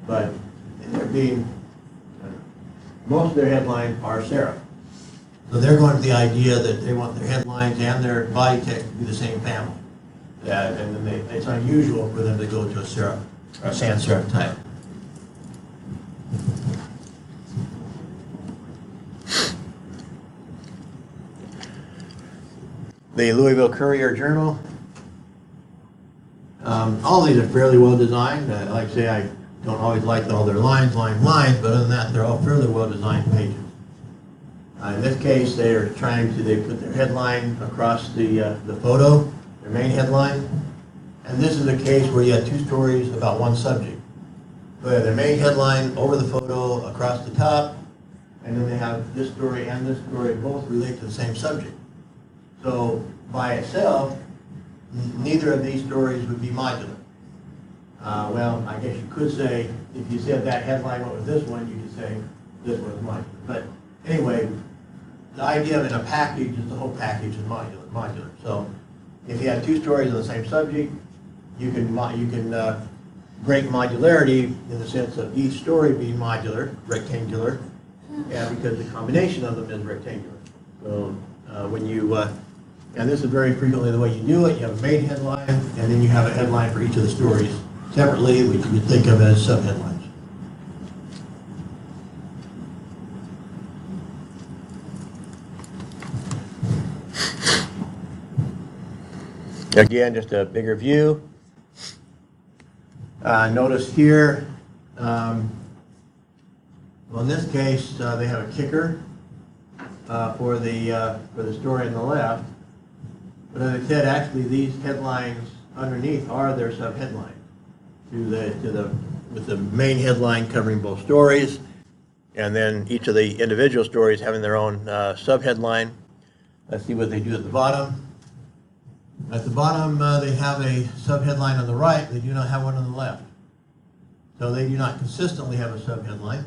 But they're most of their headlines are serif. So they're going to the idea that they want their headlines and their body text to be the same family. And then it's unusual for them to go to a serif, or a sans serif type. The Louisville Courier Journal. All these are fairly well designed. Like I say, Don't always like all their lines, but other than that, they're all fairly well-designed pages. In this case, they put their headline across the photo, their main headline. And this is a case where you have two stories about one subject. So they have their main headline over the photo across the top, and then they have this story and this story both relate to the same subject. So by itself, neither of these stories would be modular. Well, I guess you could say, if you said that headline went with this one, you could say this one's modular. But anyway, the idea of in a package is the whole package is modular. So if you have two stories on the same subject, you can break modularity in the sense of each story being modular, rectangular, and because the combination of them is rectangular. So when you, and this is very frequently the way you do it, you have a main headline, and then you have a headline for each of the stories separately, which you could think of as subheadlines. Again, just a bigger view. Notice here, well, in this case, they have a kicker for the story on the left. But as I said, actually, these headlines underneath are their subheadlines, with the main headline covering both stories, and then each of the individual stories having their own subheadline. Let's see what they do at the bottom. At the bottom, they have a subheadline on the right. They do not have one on the left. So they do not consistently have a subheadline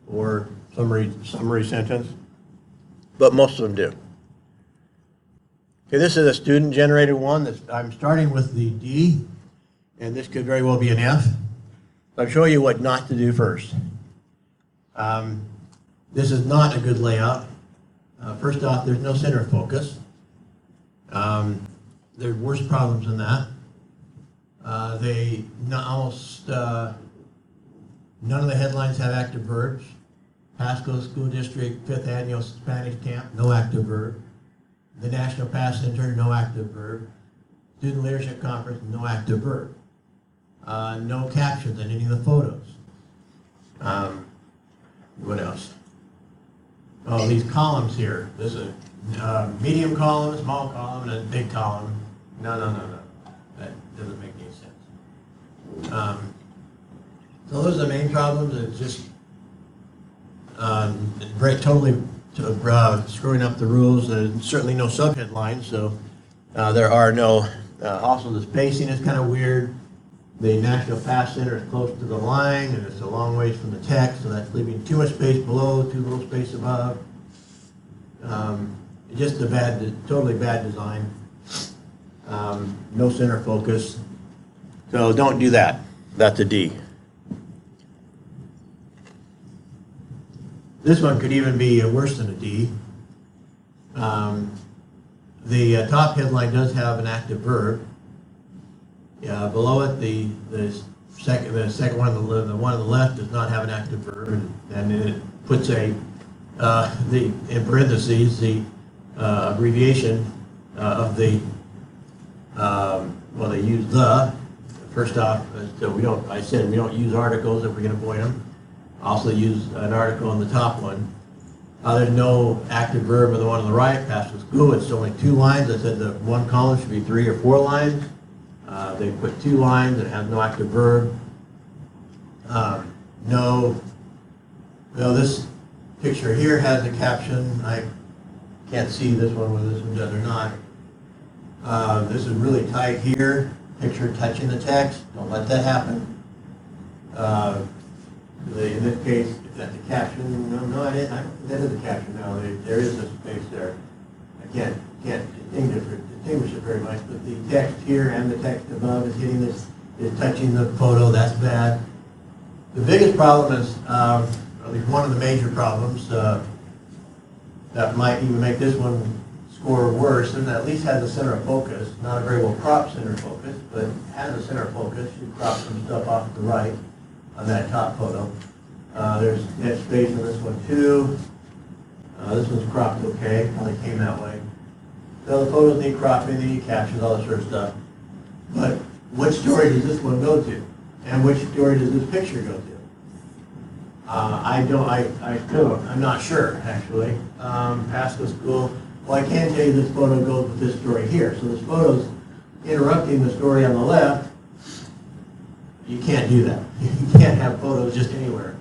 or summary sentence, but most of them do. Okay, this is a student-generated one. I'm starting with the D, and this could very well be an F. I'll show you what not to do first. This is not a good layout. First off, there's no center of focus. There are worse problems than that. None of the headlines have active verbs. Pasco School District 5th Annual Spanish Camp, no active verb. The National Pass Center, no active verb. Student Leadership Conference, no active verb. No captions in any of the photos. What else? Oh, these columns here. This is a medium column, small column, and a big column. No. That doesn't make any sense. So those are the main problems. It's just totally screwing up the rules. There's certainly no subheadlines, so there are no. Also, the spacing is kind of weird. The National Pass Center is close to the line, and it's a long ways from the text, so that's leaving too much space below, too little space above. Just totally bad design. No center focus. So don't do that. That's a D. This one could even be worse than a D. The top headline does have an active verb. Below it, the second one, the one on the left does not have an active verb, and it puts in parentheses the abbreviation of the. Well, they use the. First off, so I said we don't use articles if we can avoid them. Also use an article on the top one. There's no active verb on the one on the right, Pasco School. It's only 2 lines. I said the one column should be 3 or 4 lines. They put 2 lines and have no active verb. This picture here has a caption. I can't see this one, whether this one does or not. This is really tight here. Picture touching the text. Don't let that happen. In this case, is that the caption? No, I didn't. That is the caption. No, there is a space there. I can't distinguish it very much, but the text here and the text above is touching the photo. That's bad. The biggest problem is, at least one of the major problems that might even make this one score worse, and at least has a center of focus. Not a very well cropped center of focus, but has a center of focus. You crop some stuff off to the right on that top photo. There's net space on this one too. This one's cropped okay, probably came that way. So the photos need cropping, they need captions, all that sort of stuff. But which story does this one go to? And which story does this picture go to? I'm not sure, actually. Pasco School, well, I can tell you this photo goes with this story here. So this photo's interrupting the story on the left. You can't do that. You can't have photos just anywhere.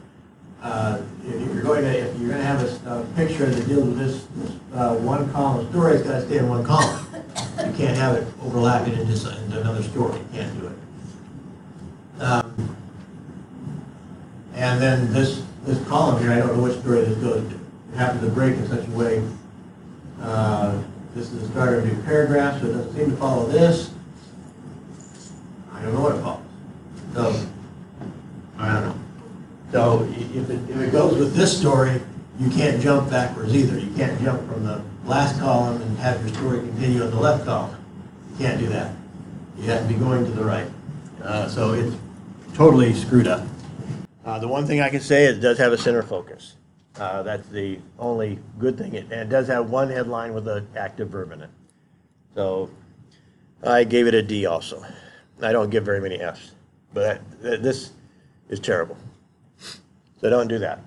If you're going to have a picture that deals with this one column story, it's got to stay in one column. You can't have it overlapping into another story. You can't do it. And then this column here, I don't know which story this goes to. It happens to break in such a way. This is the start of a new paragraph, so it doesn't seem to follow this. I don't know what it follows. So, I don't know. So if it goes with this story, you can't jump backwards either. You can't jump from the last column and have your story continue in the left column. You can't do that. You have to be going to the right. So it's totally screwed up. The one thing I can say is it does have a center focus. That's the only good thing. And it does have one headline with an active verb in it. So I gave it a D also. I don't give very many Fs. But this is terrible. So don't do that.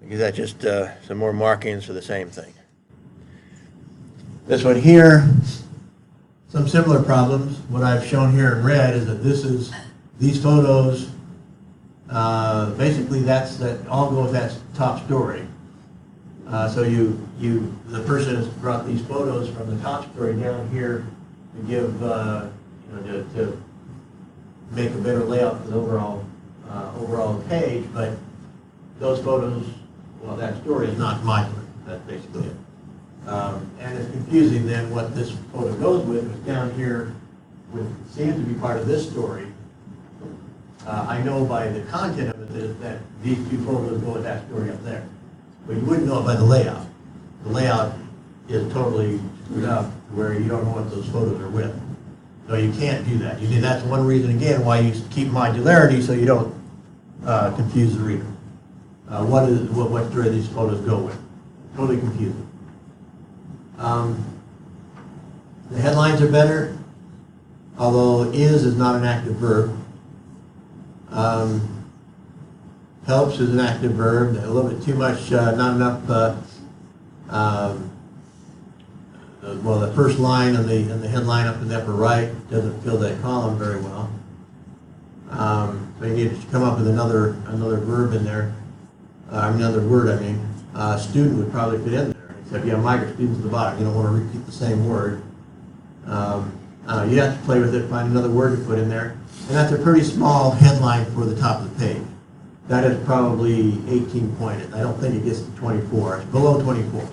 Because that's just some more markings for the same thing. This one here, some similar problems. What I've shown here in red is that these photos, basically that all go with that top story. So the person has brought these photos from the top story down here to give, to make a better layout for the overall page. But those photos, well, that story is not my story. That's basically it. And it's confusing then what this photo goes with. It's down here, which seems to be part of this story. I know by the content of it that these two photos go with that story up there. But you wouldn't know it by the layout. The layout is totally screwed up where you don't know what those photos are with. So you can't do that. That's one reason, again, why you keep modularity so you don't confuse the reader. What story these photos go with. Totally confusing. The headlines are better, although is not an active verb. Helps is an active verb. A little bit too much, not enough. Well, the first line and the headline up in the upper right doesn't fill that column very well. So you need to come up with another verb in there. Another word. Student would probably fit in there, except you have migrant students at the bottom. You don't want to repeat the same word. You have to play with it, find another word to put in there, and that's a pretty small headline for the top of the page. That is probably 18 pointed. I don't think it gets to 24. It's below 24. At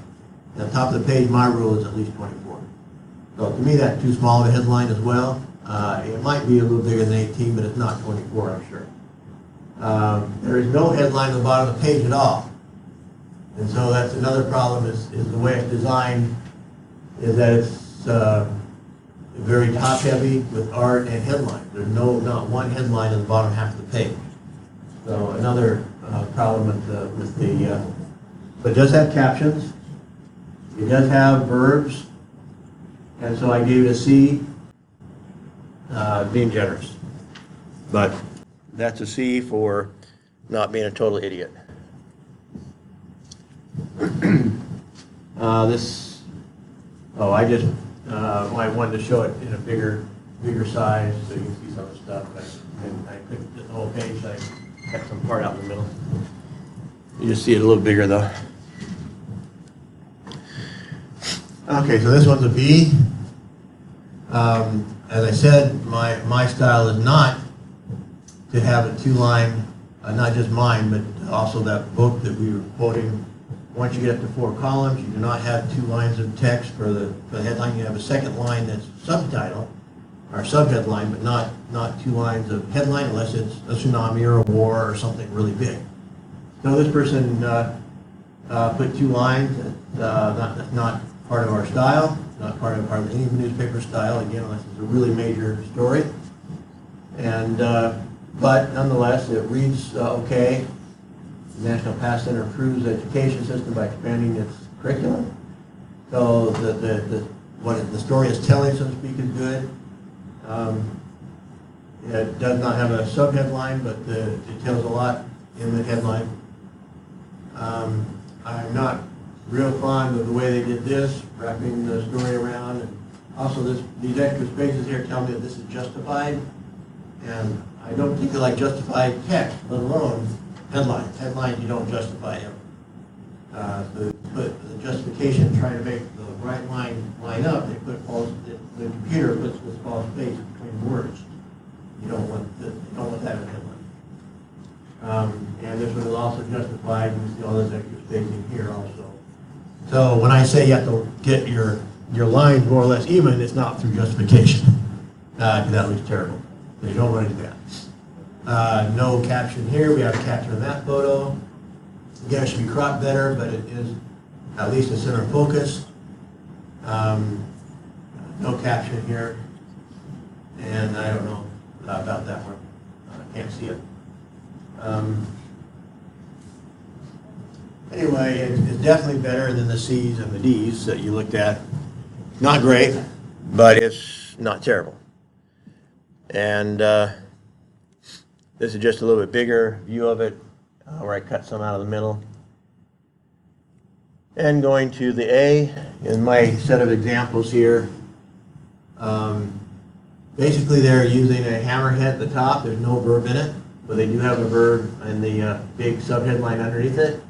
the top of the page, my rule is at least 24. So to me, that's too small of a headline as well. It might be a little bigger than 18, but it's not 24, I'm sure. There is no headline at the bottom of the page at all. And so that's another problem is the way it's designed is that it's very top-heavy with art and headlines. There's not one headline in the bottom half of the page. So another problem with the but it does have captions. It does have verbs, and so I gave it a C, being generous. But that's a C for not being a total idiot. I wanted to show it in a bigger size so you can see some of the stuff. I clicked the whole page. I kept some part out in the middle. You just see it a little bigger though. Okay, so this one's a B. As I said, my style is not to have a two-line, not just mine, but also that book that we were quoting. Once you get up to 4 columns, you do not have 2 lines of text for the headline. You have a second line that's subtitle, or subheadline, but not 2 lines of headline unless it's a tsunami or a war or something really big. So this person put 2 lines. That's not part of our style, not part of any newspaper style, again, unless it's a really major story. And but nonetheless, it reads okay. The National Pass Center improves the education system by expanding its curriculum. So what the story is telling, so to speak, is good. It does not have a subheadline, but it tells a lot in the headline. I'm not real fond of the way they did this, wrapping the story around, and also these extra spaces here tell me that this is justified, and I don't particularly like justified text, let alone headlines. Headlines you don't justify them. But the justification, trying to make the right line up, the computer puts this false space between words. You don't want that in a headline. And this one is also justified. You see all this extra spacing here also. So when I say you have to get your lines more or less even, it's not through justification. Because that looks terrible. So you don't want to do that. No caption here. We have a caption in that photo. Again, it should be cropped better, but it is at least a center focus. No caption here. And I don't know about that one. I can't see it. Anyway, it's definitely better than the C's and the D's that you looked at. Not great, but it's not terrible. And this is just a little bit bigger view of it, where I cut some out of the middle. And going to the A, in my set of examples here, basically they're using a hammerhead at the top. There's no verb in it, but they do have a verb in the big subheadline underneath it.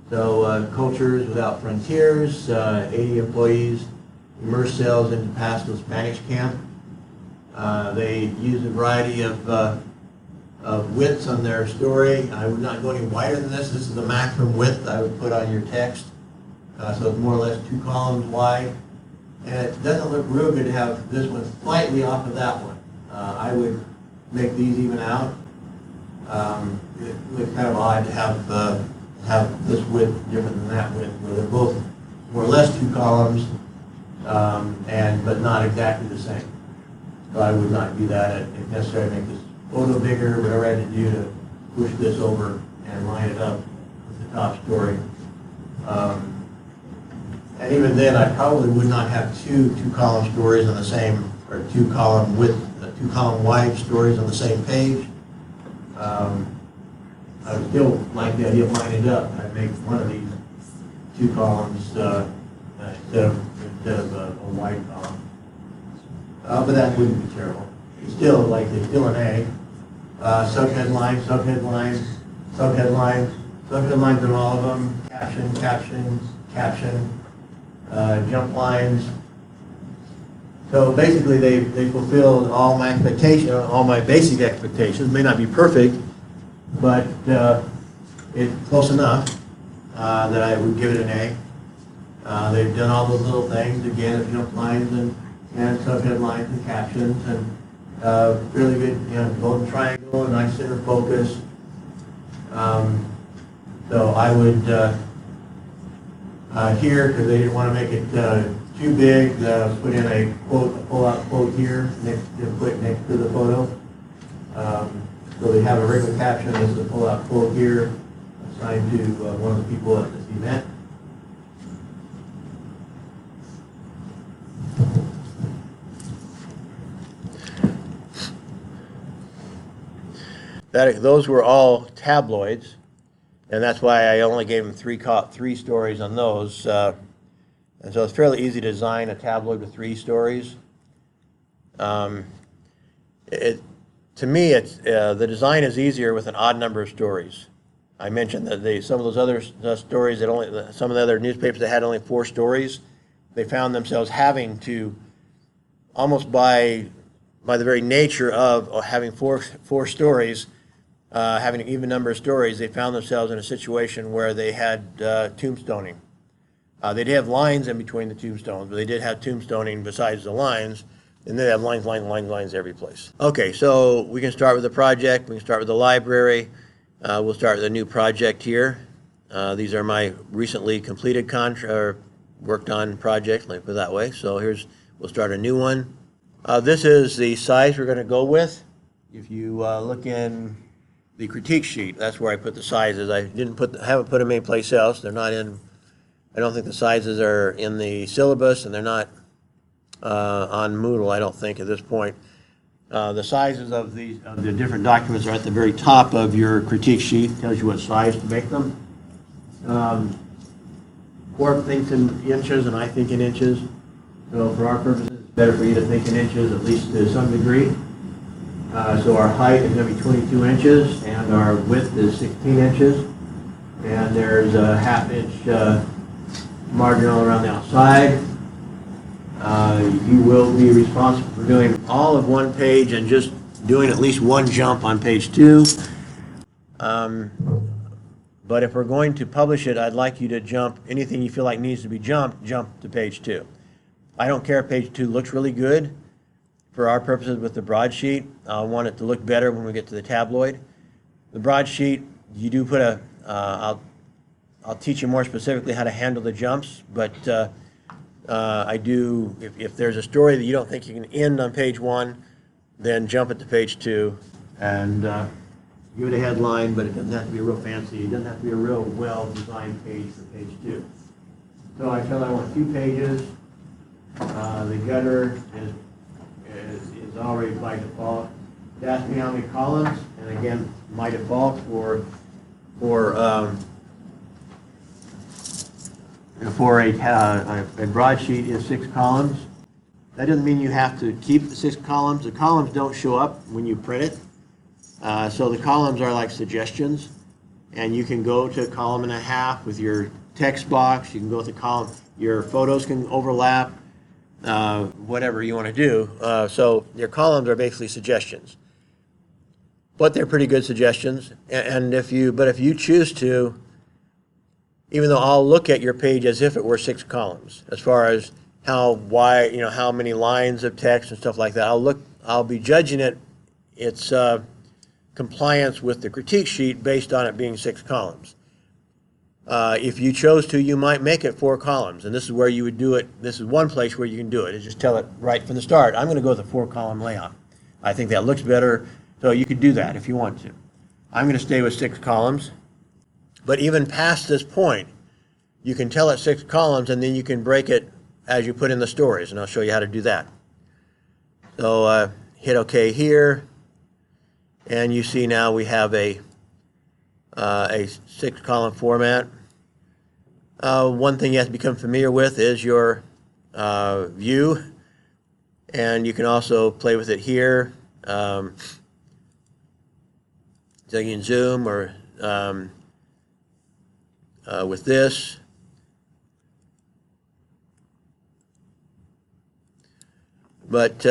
So cultures without frontiers, 80 employees immerse themselves into Pasto Spanish camp. They use a variety of widths on their story. I would not go any wider than this. This is the maximum width I would put on your text. So it's more or less 2 columns wide. And it doesn't look real good to have this one slightly off of that one. I would make these even out. It looks kind of odd to have this width different than that width, where they're both more or less 2 columns, but not exactly the same. So I would not do that. If necessary, make this photo bigger, whatever I had to do to push this over and line it up with the top story. And even then, I probably would not have two column stories on the same, or 2 column width, 2 column wide stories on the same page. I would still like the idea of lining it up. I'd make one of these 2 columns instead of a wide column. But that wouldn't be terrible. It's still an A. Subheadline, subheadline, subheadline, subheadlines on all of them. Caption, caption, caption. Jump lines. So basically, they fulfilled all my expectations, all my basic expectations. May not be perfect, but it's close enough that I would give it an A. They've done all those little things again, jump lines and subheadlines and captions, and really good, golden triangle, nice center focus. So I would here, because they didn't want to make it too big, put in a quote, a pull-out quote here, put next to the photo. So they have a regular caption. This is a pull-out quote here, assigned to one of the people at this event. Those were all tabloids, and that's why I only gave them three stories on those. And so it's fairly easy to design a tabloid with 3 stories. To me, the design is easier with an odd number of stories. I mentioned that some of those other stories some of the other newspapers that had only 4 stories, they found themselves having to, almost by the very nature of having four stories, having an even number of stories, they found themselves in a situation where they had tombstoning. They did have lines in between the tombstones, but they did have tombstoning besides the lines, and they have lines every place. Okay, so we can start with the project. We can start with the library. We'll start with a new project here. These are my recently completed worked on projects, let me put it that way. So we'll start a new one. This is the size we're going to go with. If you look in the critique sheet, that's where I put the sizes. I haven't put them anyplace else. They're not in I don't think the sizes are in the syllabus, and they're not on Moodle, I don't think, at this point. The sizes of the different documents are at the very top of your critique sheet. It tells you what size to make them. Quark thinks in inches, and I think in inches. So for our purposes, it's better for you to think in inches, at least to some degree. So our height is going to be 22 inches, and our width is 16 inches. And there's a ½ inch margin all around the outside. You will be responsible for doing all of one page and just doing at least one jump on page 2. But if we're going to publish it, I'd like you to jump anything you feel like needs to be jumped, jump to page 2. I don't care if page 2 looks really good. For our purposes with the broadsheet, I want it to look better when we get to the tabloid. The broadsheet, you do put a, I'll teach you more specifically how to handle the jumps, but I do, if there's a story that you don't think you can end on page 1, then jump it to page 2 and give it a headline, but it doesn't have to be real fancy. It doesn't have to be a real well-designed page for page 2. So I tell them I want 2 pages. The gutter is already by default. It asks me how many columns, and again, my default for a broadsheet is 6 columns. That doesn't mean you have to keep the 6 columns. The columns don't show up when you print it. So the columns are like suggestions, and you can go to 1.5 columns with your text box. You can go to column. Your photos can overlap. Whatever you want to do. So your columns are basically suggestions, but they're pretty good suggestions. And if you choose to, even though I'll look at your page as if it were 6 columns, as far as how wide, how many lines of text and stuff like that, I'll be judging its compliance with the critique sheet based on it being 6 columns. If you chose to, you might make it 4 columns, and this is where you would do it. This is one place where you can do it. Is just tell it right from the start, I'm going to go with a 4-column layout. I think that looks better, so you could do that if you want to. I'm going to stay with 6 columns, but even past this point, you can tell it 6 columns, and then you can break it as you put in the stories, and I'll show you how to do that. So hit OK here, and you see now we have a 6-column format. One thing you have to become familiar with is your view, and you can also play with it here. So you can zoom or with this. But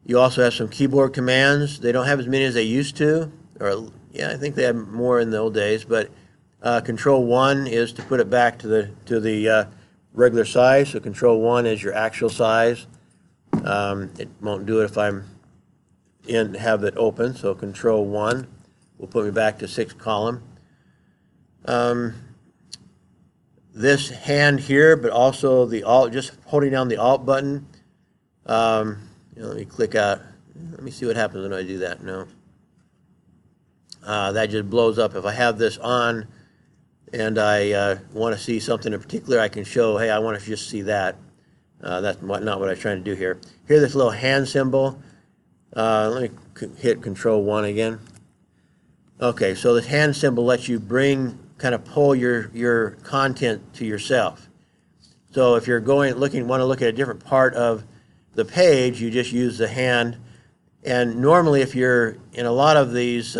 you also have some keyboard commands. They don't have as many as they used to, or yeah, I think they had more in the old days, but Control 1 is to put it back to the regular size. So Control 1 is your actual size. It won't do it if I'm have it open. So Control 1 will put me back to 6 column. This hand here, but also the Alt, just holding down the Alt button. Let me click out. Let me see what happens when I do that. No. That just blows up. If I have this on and I want to see something in particular, I can show, hey, I want to just see that. That's not what I'm trying to do here. Here's this little hand symbol. Let me hit Control 1 again. Okay, so this hand symbol lets you kind of pull your content to yourself. So if you're want to look at a different part of the page, you just use the hand. And normally, if you're in a lot of these,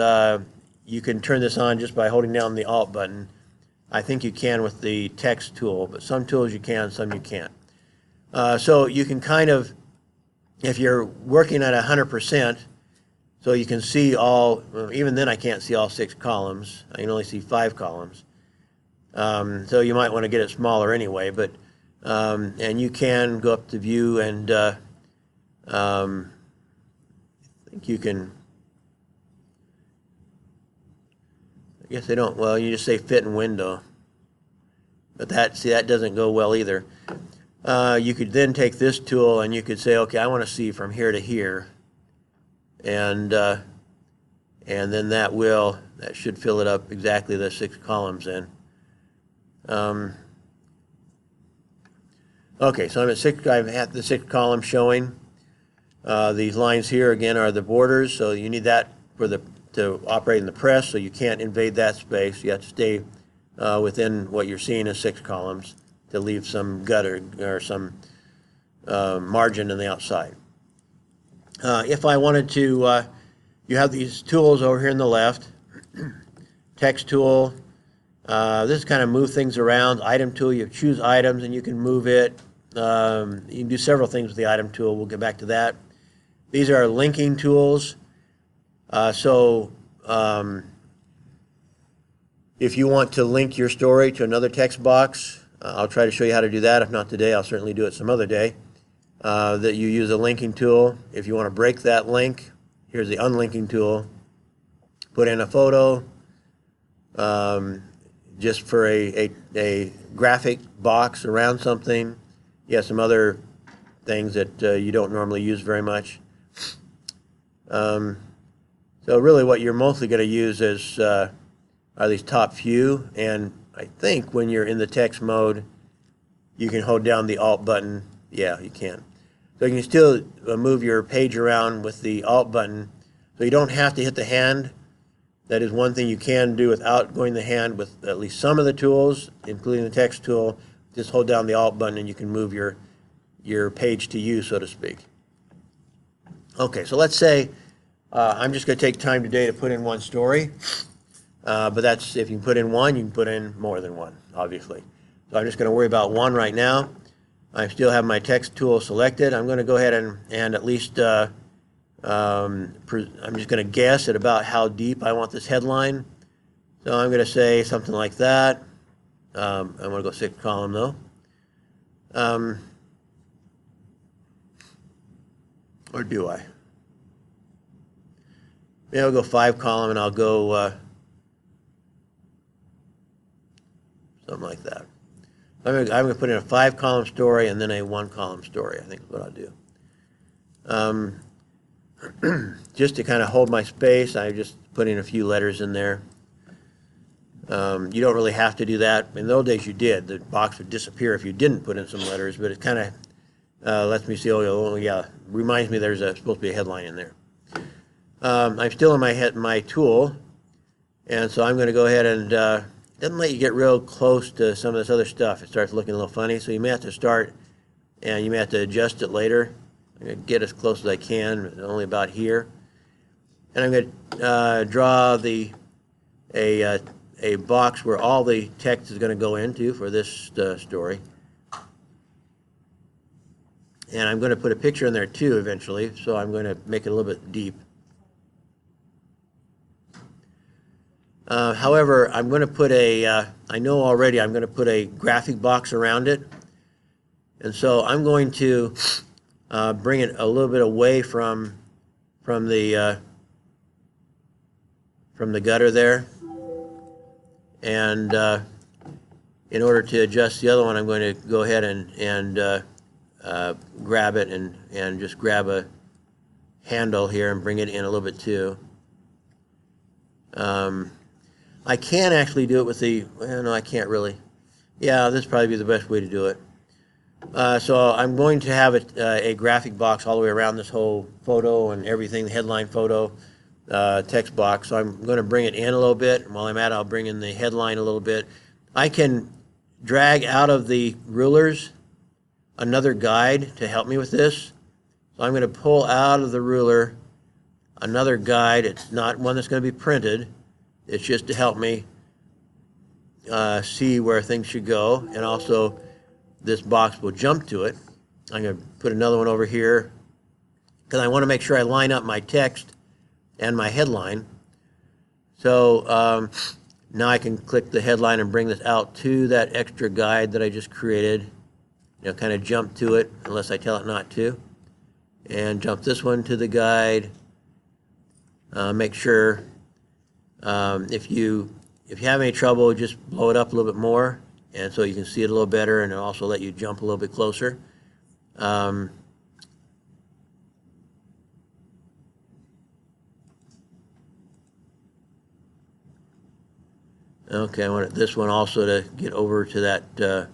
you can turn this on just by holding down the Alt button. I think you can with the text tool, but some tools you can, some you can't. So you can kind of, if you're working at 100%, so you can see all, even then I can't see all 6 columns. I can only see 5 columns. So you might want to get it smaller anyway, but, and you can go up to View and I think you can, I guess they don't, well, you just say Fit in Window. But that doesn't go well either. You could then take this tool and you could say, okay, I want to see from here to here. And then that should fill it up exactly the 6 columns in. Okay, so I'm at six. I've had the sixth column showing. These lines here again are the borders, so you need that for to operate in the press. So you can't invade that space. You have to stay within what you're seeing as 6 columns to leave some gutter or some margin in the outside. If I wanted to, you have these tools over here on the left. Text tool. This kind of move things around. Item tool, you choose items and you can move it. You can do several things with the item tool. We'll get back to that. These are linking tools. If you want to link your story to another text box, I'll try to show you how to do that. If not today, I'll certainly do it some other day. That you use a linking tool. If you want to break that link, here's the unlinking tool. Put in a photo. Just for a graphic box around something. You have some other things that you don't normally use very much. So really what you're mostly going to use is are these top few, and I think when you're in the text mode you can hold down the Alt button. Yeah, you can. So you can still move your page around with the Alt button, so you don't have to hit the hand. That is one thing you can do without going the hand with at least some of the tools, including the text tool. Just hold down the Alt button and you can move your page to you, so to speak. Okay, so let's say I'm just going to take time today to put in one story. But that's, if you put in one, you can put in more than one, obviously. So I'm just going to worry about one right now. I still have my text tool selected. I'm going to go ahead and at least I'm just going to guess at about how deep I want this headline. So I'm going to say something like that. I'm going to go 6 column though. Or do I? Maybe I'll go 5 column and I'll go something like that. I'm going to put in a 5 column story and then a 1 column story. I think is what I'll do. Just to kind of hold my space, I just put in a few letters in there. You don't really have to do that. In those days you did. The box would disappear if you didn't put in some letters, but it kind of lets me see, oh yeah, reminds me there's supposed to be a headline in there. I'm still in my tool, and so I'm going to go ahead and doesn't let you get real close to some of this other stuff. It starts looking a little funny, so you may have to start, and you may have to adjust it later. I'm going to get as close as I can, only about here. And I'm going to draw a box where all the text is going to go into for this story. And I'm going to put a picture in there too eventually, so I'm going to make it a little bit deep. However, I'm going to put I know already I'm going to put a graphic box around it. And so I'm going to bring it a little bit away from the gutter there. And in order to adjust the other one, I'm going to go ahead and grab it and just grab a handle here and bring it in a little bit too. I can actually do it with the, well, no, I can't really. Yeah, this would probably be the best way to do it. So I'm going to have a graphic box all the way around this whole photo and everything, the headline photo, text box. So I'm going to bring it in a little bit. And while I'm at it, I'll bring in the headline a little bit. I can drag out of the rulers another guide to help me with this. So I'm going to pull out of the ruler another guide. It's not one that's going to be printed. It's just to help me see where things should go. And also, this box will jump to it. I'm going to put another one over here because I want to make sure I line up my text and my headline. So now I can click the headline and bring this out to that extra guide that I just created. You know, kind of jump to it unless I tell it not to. And jump this one to the guide. Make sure if you have any trouble, just blow it up a little bit more, and so you can see it a little better, and it'll also let you jump a little bit closer. Okay, I want this one also to get over to that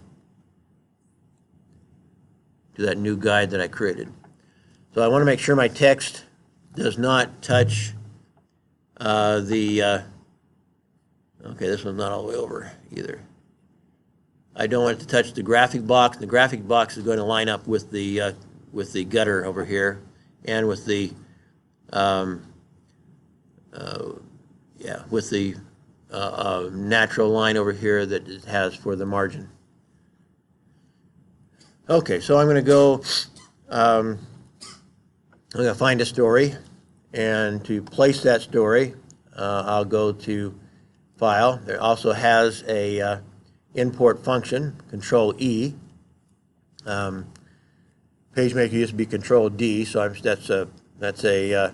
that new guide that I created. So I want to make sure my text does not touch okay, this one's not all the way over either. I don't want it to touch the graphic box. The graphic box is going to line up with the gutter over here, and with the natural line over here that it has for the margin. Okay, so I'm going to go. I'm going to find a story, and to place that story, I'll go to File. There also has a import function, Control E. PageMaker used to be Control D, so that's a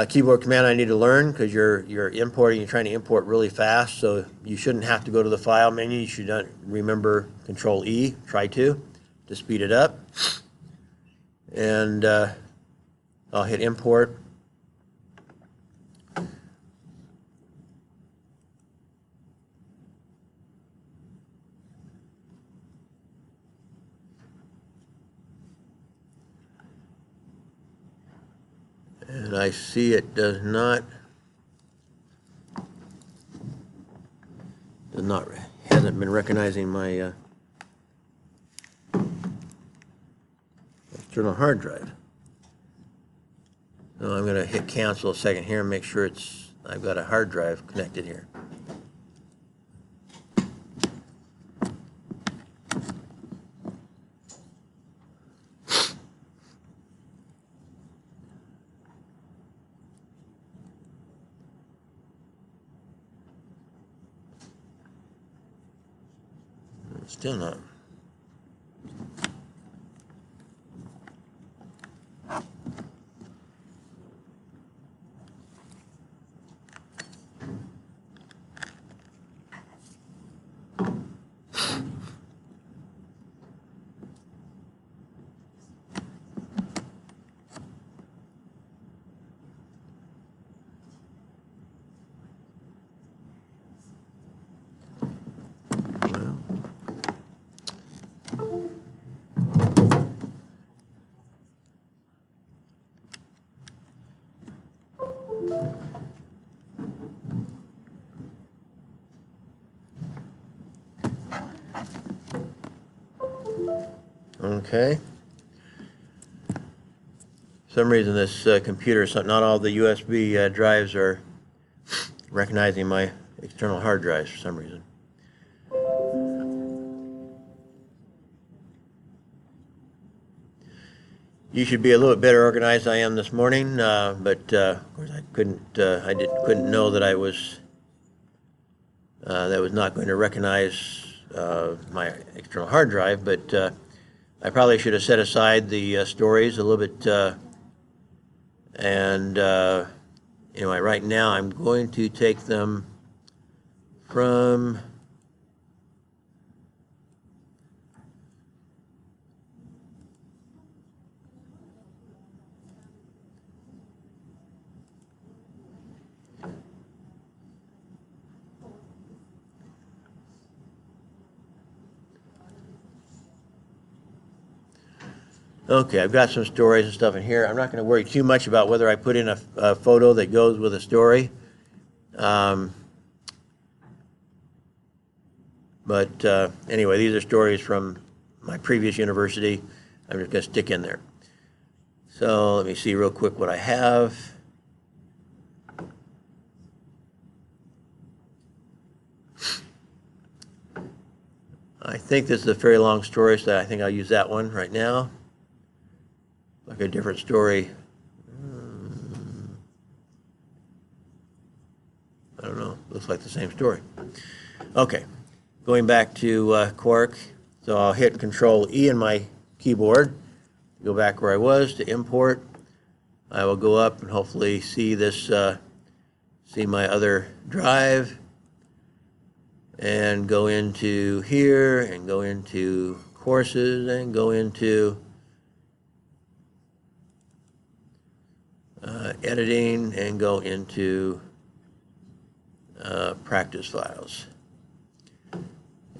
keyboard command I need to learn, because you're importing. You're trying to import really fast, so you shouldn't have to go to the File menu. You should remember Control E. Try to speed it up, and I'll hit Import. And I see it hasn't been recognizing my external hard drive. So I'm going to hit cancel a second here and make sure I've got a hard drive connected here. Still not. Okay. For some reason, this computer, not all the USB drives are recognizing my external hard drives for some reason. You should be a little bit better organized than I am this morning, but of course I couldn't know that I was not going to recognize my external hard drive, but I probably should have set aside the stories a little bit, and anyway, right now I'm going to take them from Okay, I've got some stories and stuff in here. I'm not going to worry too much about whether I put in a photo that goes with a story. But anyway, these are stories from my previous university. I'm just going to stick in there. So let me see real quick what I have. I think this is a very long story, so I think I'll use that one right now. Like a different story. I don't know. Looks like the same story. Okay. Going back to Quark. So I'll hit Control E in my keyboard. Go back where I was to import. I will go up and hopefully see this, see my other drive. And go into here and go into courses and go into editing and go into practice files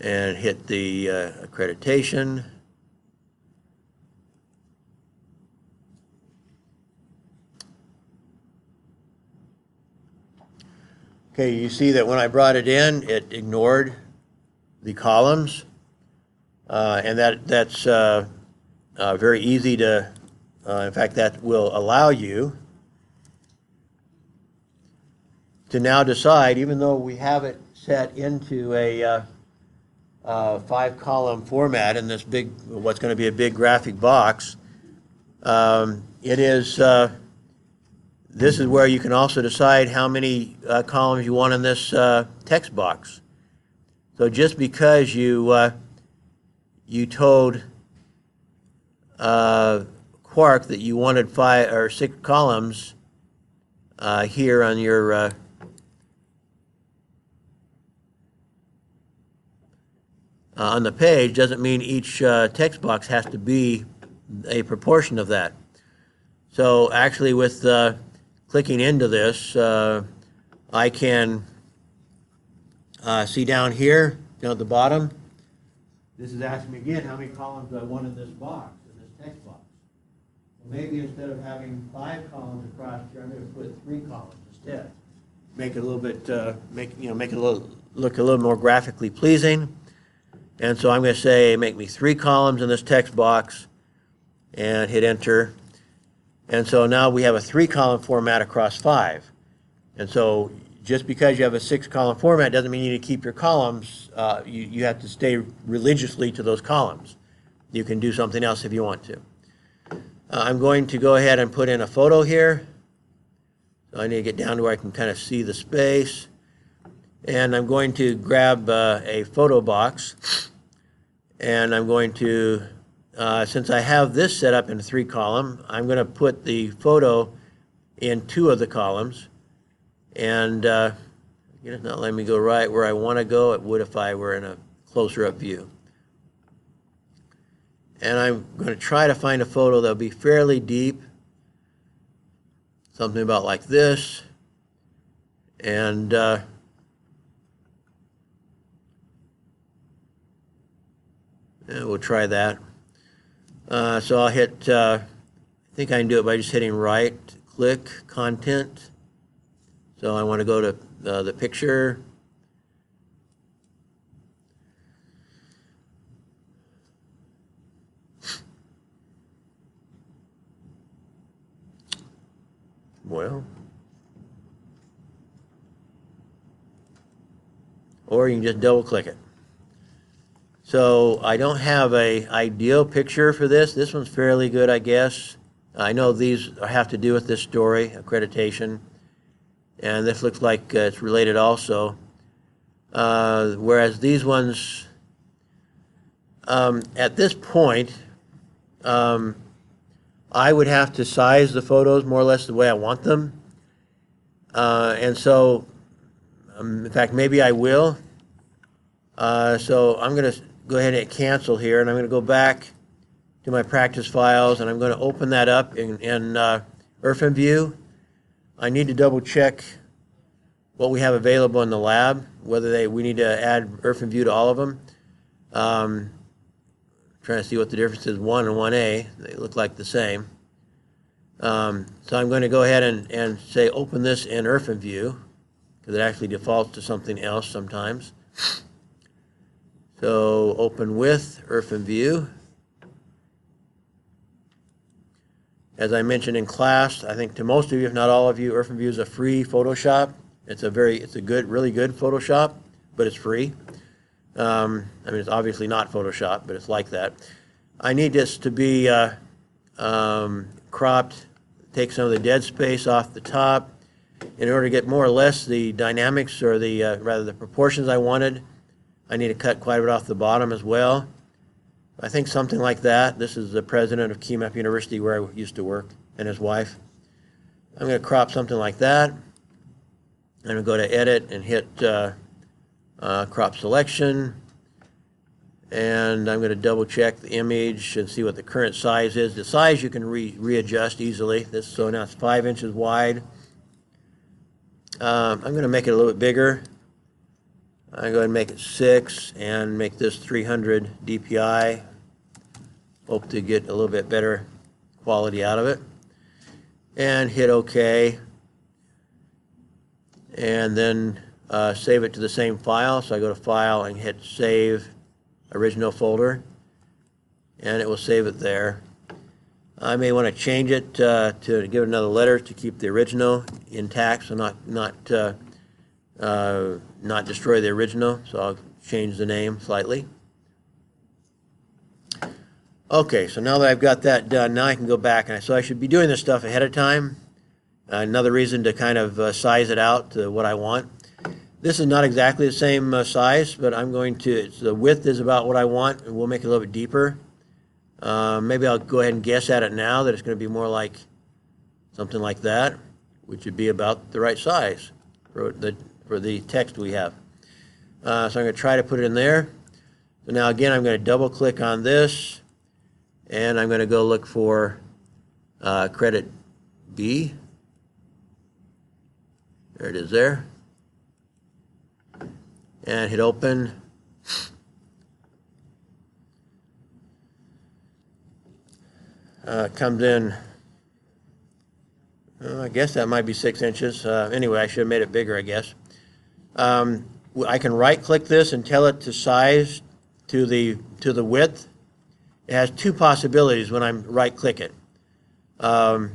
and hit the accreditation Okay, you see that when I brought it in, it ignored the columns, and that's very easy to, in fact, that will allow you to now decide, even though we have it set into a 5-column format in this big, what's going to be a big graphic box, it is, this is where you can also decide how many columns you want in this text box. So just because you told Quark that you wanted 5 or 6 columns here on your on the page doesn't mean each text box has to be a proportion of that. So actually with clicking into this, I can see down here, down at the bottom, this is asking me again how many columns do I want in this box, in this text box. Well, maybe instead of having 5 columns across here, I'm going to put 3 columns instead. Make it a little bit, make it look a little more graphically pleasing. And so I'm going to say make me 3 columns in this text box and hit enter. And so now we have a 3-column format across 5. And so just because you have a 6-column format doesn't mean you need to keep your columns. You have to stay religiously to those columns. You can do something else if you want to. I'm going to go ahead and put in a photo here. So I need to get down to where I can kind of see the space. And I'm going to grab a photo box. And I'm going to, since I have this set up in 3-column, I'm going to put the photo in 2 of the columns. And it's not letting me go right where I want to go. It would if I were in a closer up view. And I'm going to try to find a photo that'll be fairly deep. Something about like this. And we'll try that. So I'll hit, I think I can do it by just hitting right, click, content. So I want to go to the picture. Well, or you can just double click it. So I don't have an ideal picture for this. This one's fairly good, I guess. I know these have to do with this story, accreditation. And this looks like it's related also. Whereas these ones, at this point, I would have to size the photos more or less the way I want them. And so, in fact, maybe I will. So I'm going to go ahead and hit cancel here, and I'm going to go back to my practice files, and I'm going to open that up in IrfanView. I need to double check what we have available in the lab, whether we need to add IrfanView to all of them. Trying to see what the difference is, 1 and 1A. They look like the same. So I'm going to go ahead and say open this in IrfanView, because it actually defaults to something else sometimes. So open with IrfanView. As I mentioned in class, I think to most of you, if not all of you, IrfanView is a free Photoshop. It's a really good Photoshop, but it's free. I mean, it's obviously not Photoshop, but it's like that. I need this to be cropped, take some of the dead space off the top. In order to get more or less the dynamics, or rather the proportions I wanted, I need to cut quite a bit off the bottom as well. I think something like that. This is the president of QMAP University where I used to work, and his wife. I'm going to crop something like that. I'm going to go to edit and hit crop selection. And I'm going to double check the image and see what the current size is. The size you can readjust easily. So now it's 5 inches wide. I'm going to make it a little bit bigger. I go ahead and make it 6 and make this 300 DPI. Hope to get a little bit better quality out of it. And hit OK. And then save it to the same file. So I go to File and hit Save Original Folder, and it will save it there. I may want to change it to give it another letter to keep the original intact, so not destroy the original. So I'll change the name slightly. Okay, so now that I've got that done, now I can go back, and so I should be doing this stuff ahead of time. Another reason to kind of size it out to what I want. This is not exactly the same size, but I'm going to, the width is about what I want, and we'll make it a little bit deeper. Maybe I'll go ahead and guess at it now that it's going to be more like something like that, which would be about the right size for the text we have. So I'm going to try to put it in there. So now again, I'm going to double click on this, and I'm going to go look for credit B. There it is there. And hit open. Comes in, I guess that might be 6 inches. Anyway, I should have made it bigger, I guess. I can right-click this and tell it to size to the width. It has two possibilities when I right-click it. One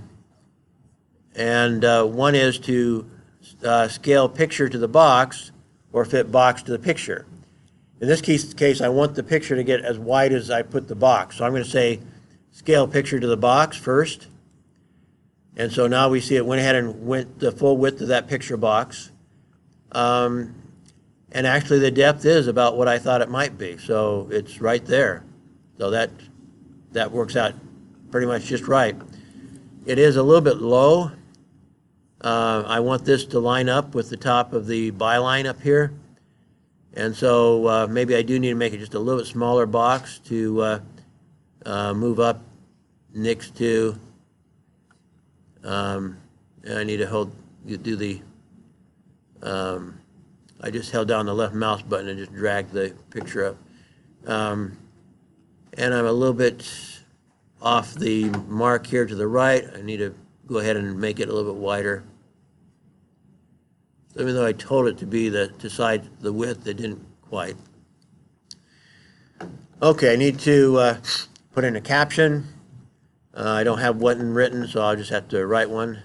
is to scale picture to the box or fit box to the picture. In this case, I want the picture to get as wide as I put the box. So I'm going to say scale picture to the box first. And so now we see it went ahead and went the full width of that picture box. And actually the depth is about what I thought it might be. So it's right there. So that works out pretty much just right. It is a little bit low. I want this to line up with the top of the byline up here. And so maybe I do need to make it just a little bit smaller box to move up next to, I need to do the, I just held down the left mouse button and just dragged the picture up. And I'm a little bit off the mark here to the right. I need to go ahead and make it a little bit wider. So even though I told it to be to size the width, it didn't quite. Okay, I need to put in a caption. I don't have one written, so I'll just have to write one.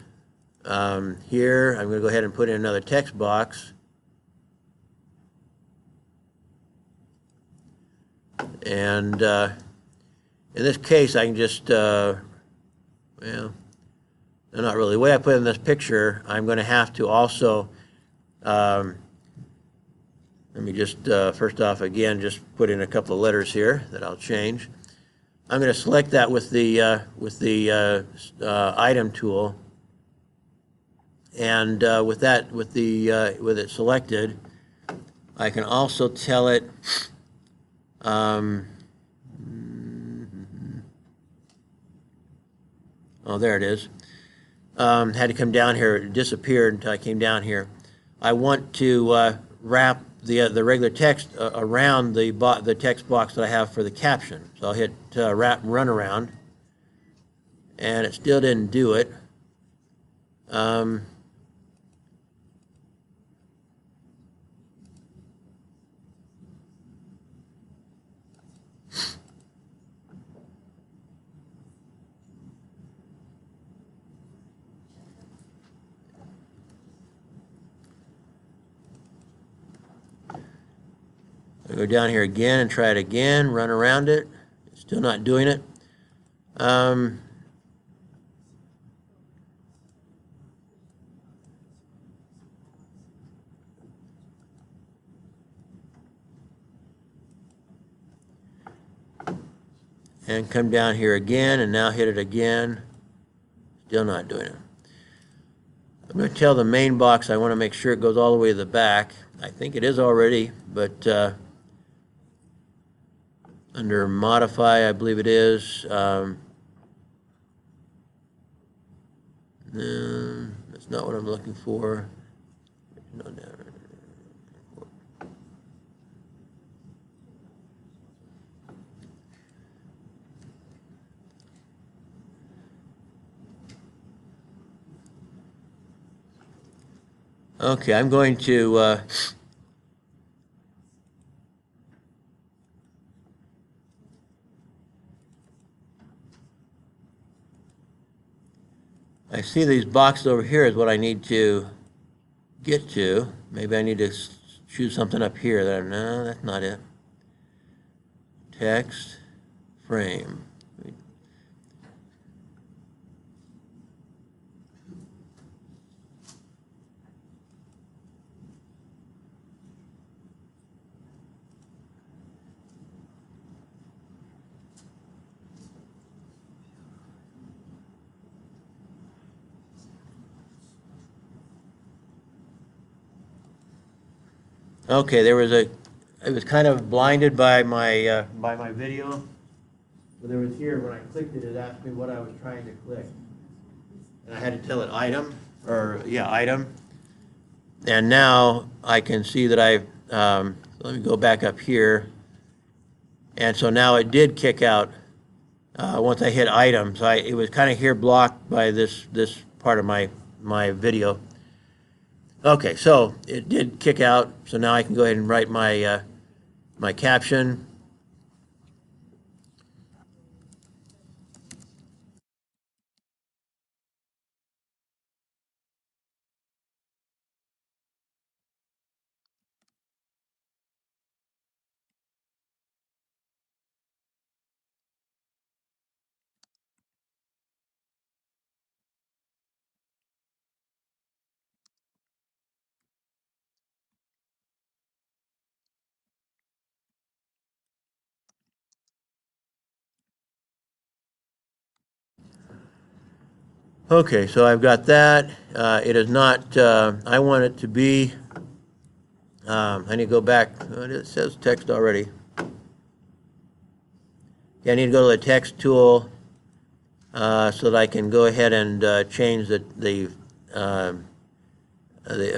Here, I'm going to go ahead and put in another text box. And in this case, I can just, well, not really. The way I put in this picture, I'm going to have to also, let me just, first off, again, just put in a couple of letters here that I'll change. I'm going to select that with the item tool, and with it selected, I can also tell it. Oh, there it is. Had to come down here. It disappeared until I came down here. I want to wrap the regular text around the text box that I have for the caption. So I'll hit wrap and run around, and it still didn't do it. I go down here again and try it again, run around it. It's still not doing it. And come down here again and now hit it again. Still not doing it. I'm going to tell the main box I want to make sure it goes all the way to the back. I think it is already, but under modify, I believe it is. No, that's not what I'm looking for. No, no. Okay, I'm going to I see these boxes over here is what I need to get to. Maybe I need to choose something up here. No, that's not it. Text, frame. Okay, I was kind of blinded by my video. So there was here, when I clicked it, it asked me what I was trying to click. And I had to tell it item, item. And now I can see that let me go back up here. And so now it did kick out once I hit item. So it was kind of here blocked by this part of my video. Okay, so it did kick out. So now I can go ahead and write my caption. Okay, so I've got that. It is not, I want it to be, I need to go back. It says text already. Yeah, I need to go to the text tool so that I can go ahead and change I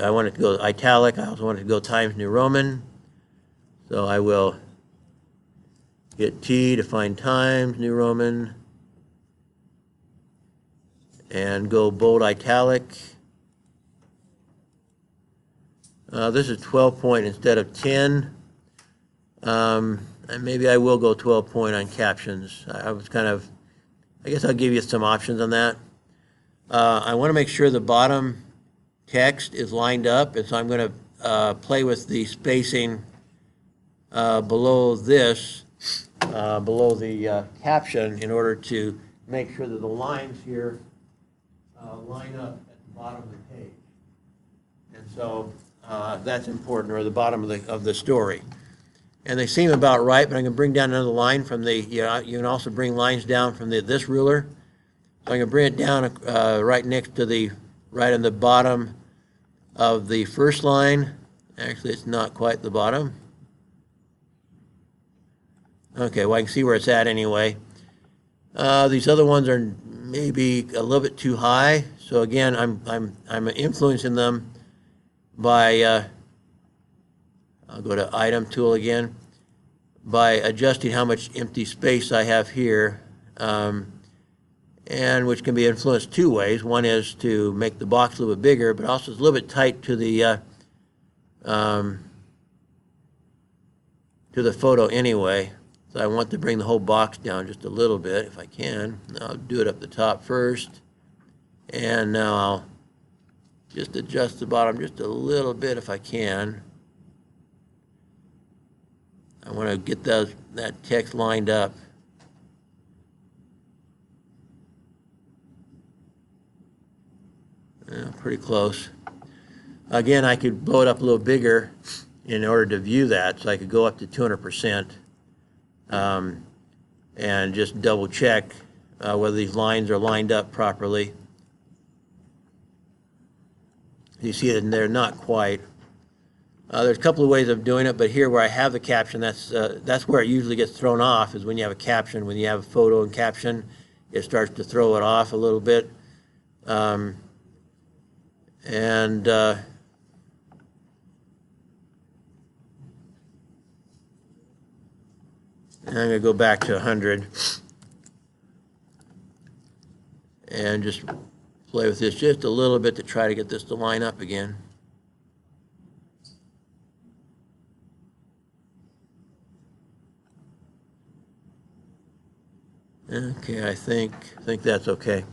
want it to go italic. I also want it to go Times New Roman. So I will hit T to find Times New Roman and go bold italic. This is 12 point instead of 10. And maybe I will go 12 point on captions. I guess I'll give you some options on that. I want to make sure the bottom text is lined up, and so I'm going to play with the spacing below this, below the caption, in order to make sure that the lines here line up at the bottom of the page. And so that's important, or the bottom of the story. And they seem about right, but I can bring down another line from you can also bring lines down from this ruler. So I can bring it down right next to right on the bottom of the first line. Actually, it's not quite the bottom. Okay, well, I can see where it's at anyway. These other ones are maybe a little bit too high. So again, I'm influencing them by I'll go to item tool again, by adjusting how much empty space I have here, and which can be influenced two ways. One is to make the box a little bit bigger, but also it's a little bit tight to the photo anyway. So I want to bring the whole box down just a little bit if I can. I'll do it up the top first, and now I'll just adjust the bottom just a little bit if I can. I want to get that text lined up. Pretty close. Again, I could blow it up a little bigger in order to view that, so I could go up to 200%. And just double check whether these lines are lined up properly. You see that they're not quite. There's a couple of ways of doing it, but here where I have the caption, that's where it usually gets thrown off, is when you have a caption. When you have a photo and caption, it starts to throw it off a little bit. And I'm going to go back to 100 and just play with this just a little bit to try to get this to line up again. Okay, I think that's okay.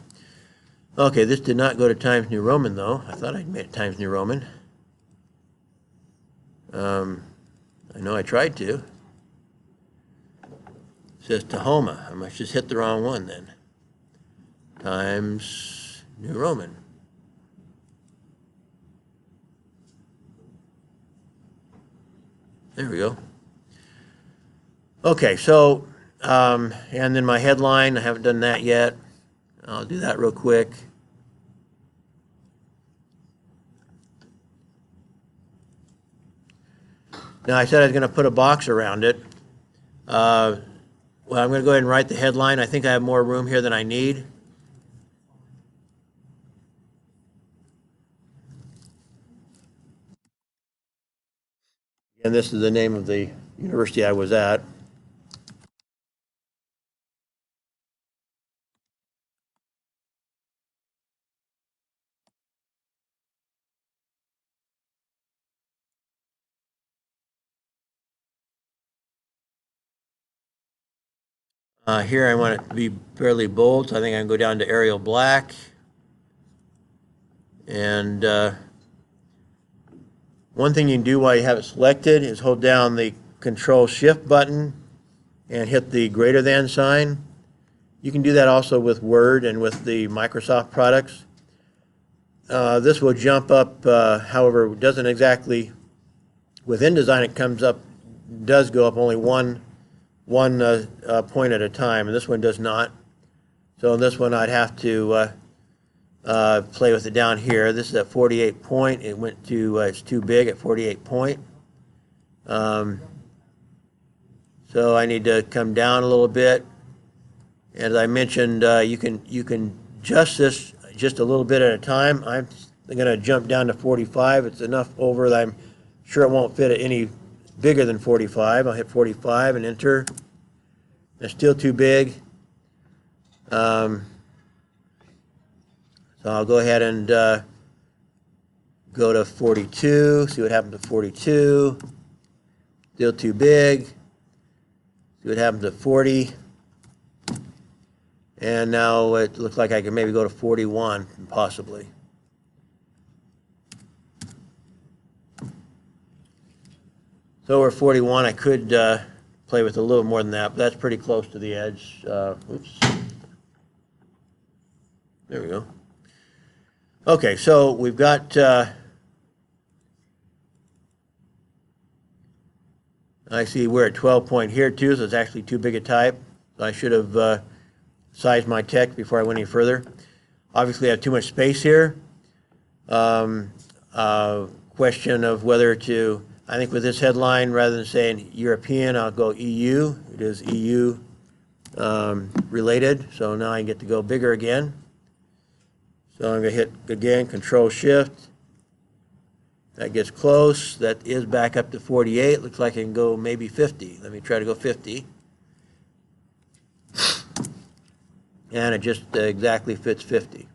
Okay, this did not go to Times New Roman though. I thought I'd made it Times New Roman. I know I tried to. It says Tahoma. I must just hit the wrong one then. Times New Roman. There we go. Okay, so, and then my headline, I haven't done that yet. I'll do that real quick. Now, I said I was going to put a box around it. Well, I'm going to go ahead and write the headline. I think I have more room here than I need. And this is the name of the university I was at. Here I want it to be fairly bold, so I think I can go down to Arial Black. And one thing you can do while you have it selected is hold down the Control-Shift button and hit the greater than sign. You can do that also with Word and with the Microsoft products. This will jump up, however, it doesn't exactly, with InDesign it comes up, does go up only one point at a time, and this one does not. So in this one I'd have to play with it down here. This is at 48 point. It went to, it's too big at 48 point. So I need to come down a little bit. As I mentioned, you can adjust this just a little bit at a time. I'm going to jump down to 45. It's enough over that I'm sure it won't fit any bigger than 45. I'll hit 45 and enter. It's still too big. So I'll go ahead and go to 42, see what happened to 42. Still too big. See what happened to 40. And now it looks like I can maybe go to 41, possibly. So we're 41. I could play with a little more than that, but that's pretty close to the edge. Oops. There we go. Okay, so we've got, I see we're at 12 point here too, so it's actually too big a type. I should have sized my text before I went any further. Obviously, I have too much space here. Question of whether to, I think with this headline, rather than saying European, I'll go EU. It is EU related, so now I get to go bigger again. So I'm going to hit, again, Control-Shift. That gets close. That is back up to 48. Looks like I can go maybe 50. Let me try to go 50. And it just exactly fits 50.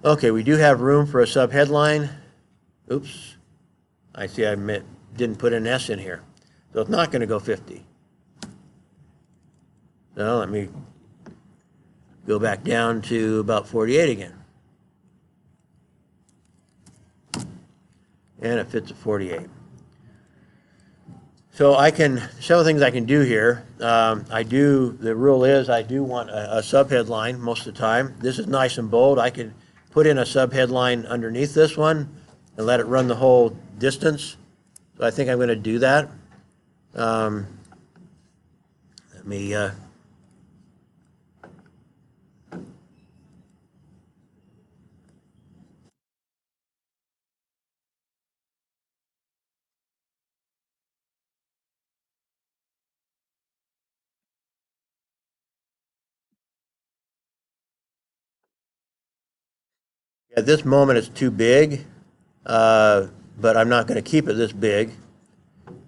Okay, we do have room for a subheadline. Oops. I see I didn't put an S in here. So it's not going to go 50. So let me go back down to about 48 again. And it fits at 48. So I can, several things I can do here. The rule is I do want a subheadline most of the time. This is nice and bold. I can put in a subheadline underneath this one and let it run the whole distance. So I think I'm going to do that. Let me at this moment it's too big, but I'm not going to keep it this big.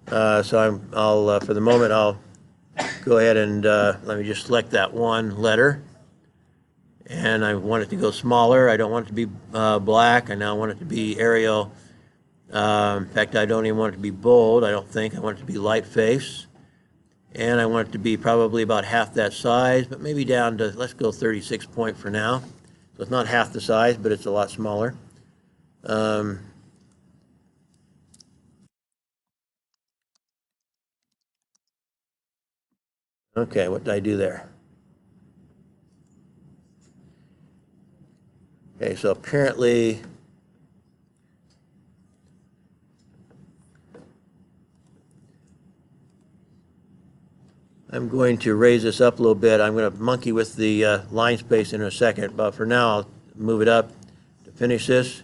So I'll for the moment I'll go ahead and let me just select that one letter, and I want it to go smaller. I don't want it to be black. I now want it to be Arial. In fact, I don't even want it to be bold. I don't think. I want it to be light face. and I want it to be probably about half that size, but maybe down to, let's go 36 point for now. So it's not half the size, but it's a lot smaller. Okay, what did I do there? Okay, so apparently I'm going to raise this up a little bit. I'm going to monkey with the line space in a second, but for now I'll move it up to finish this.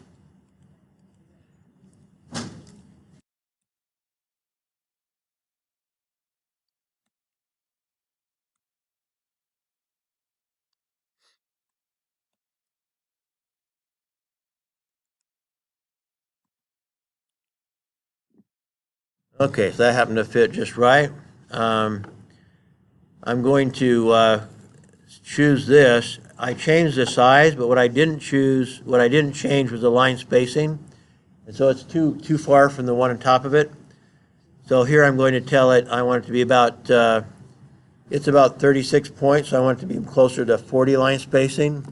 Okay, so that happened to fit just right. I'm going to choose this. I changed the size, but what I didn't change was the line spacing. And so it's too far from the one on top of it. So here I'm going to tell it I want it to be about, it's about 36 points, so I want it to be closer to 40 line spacing.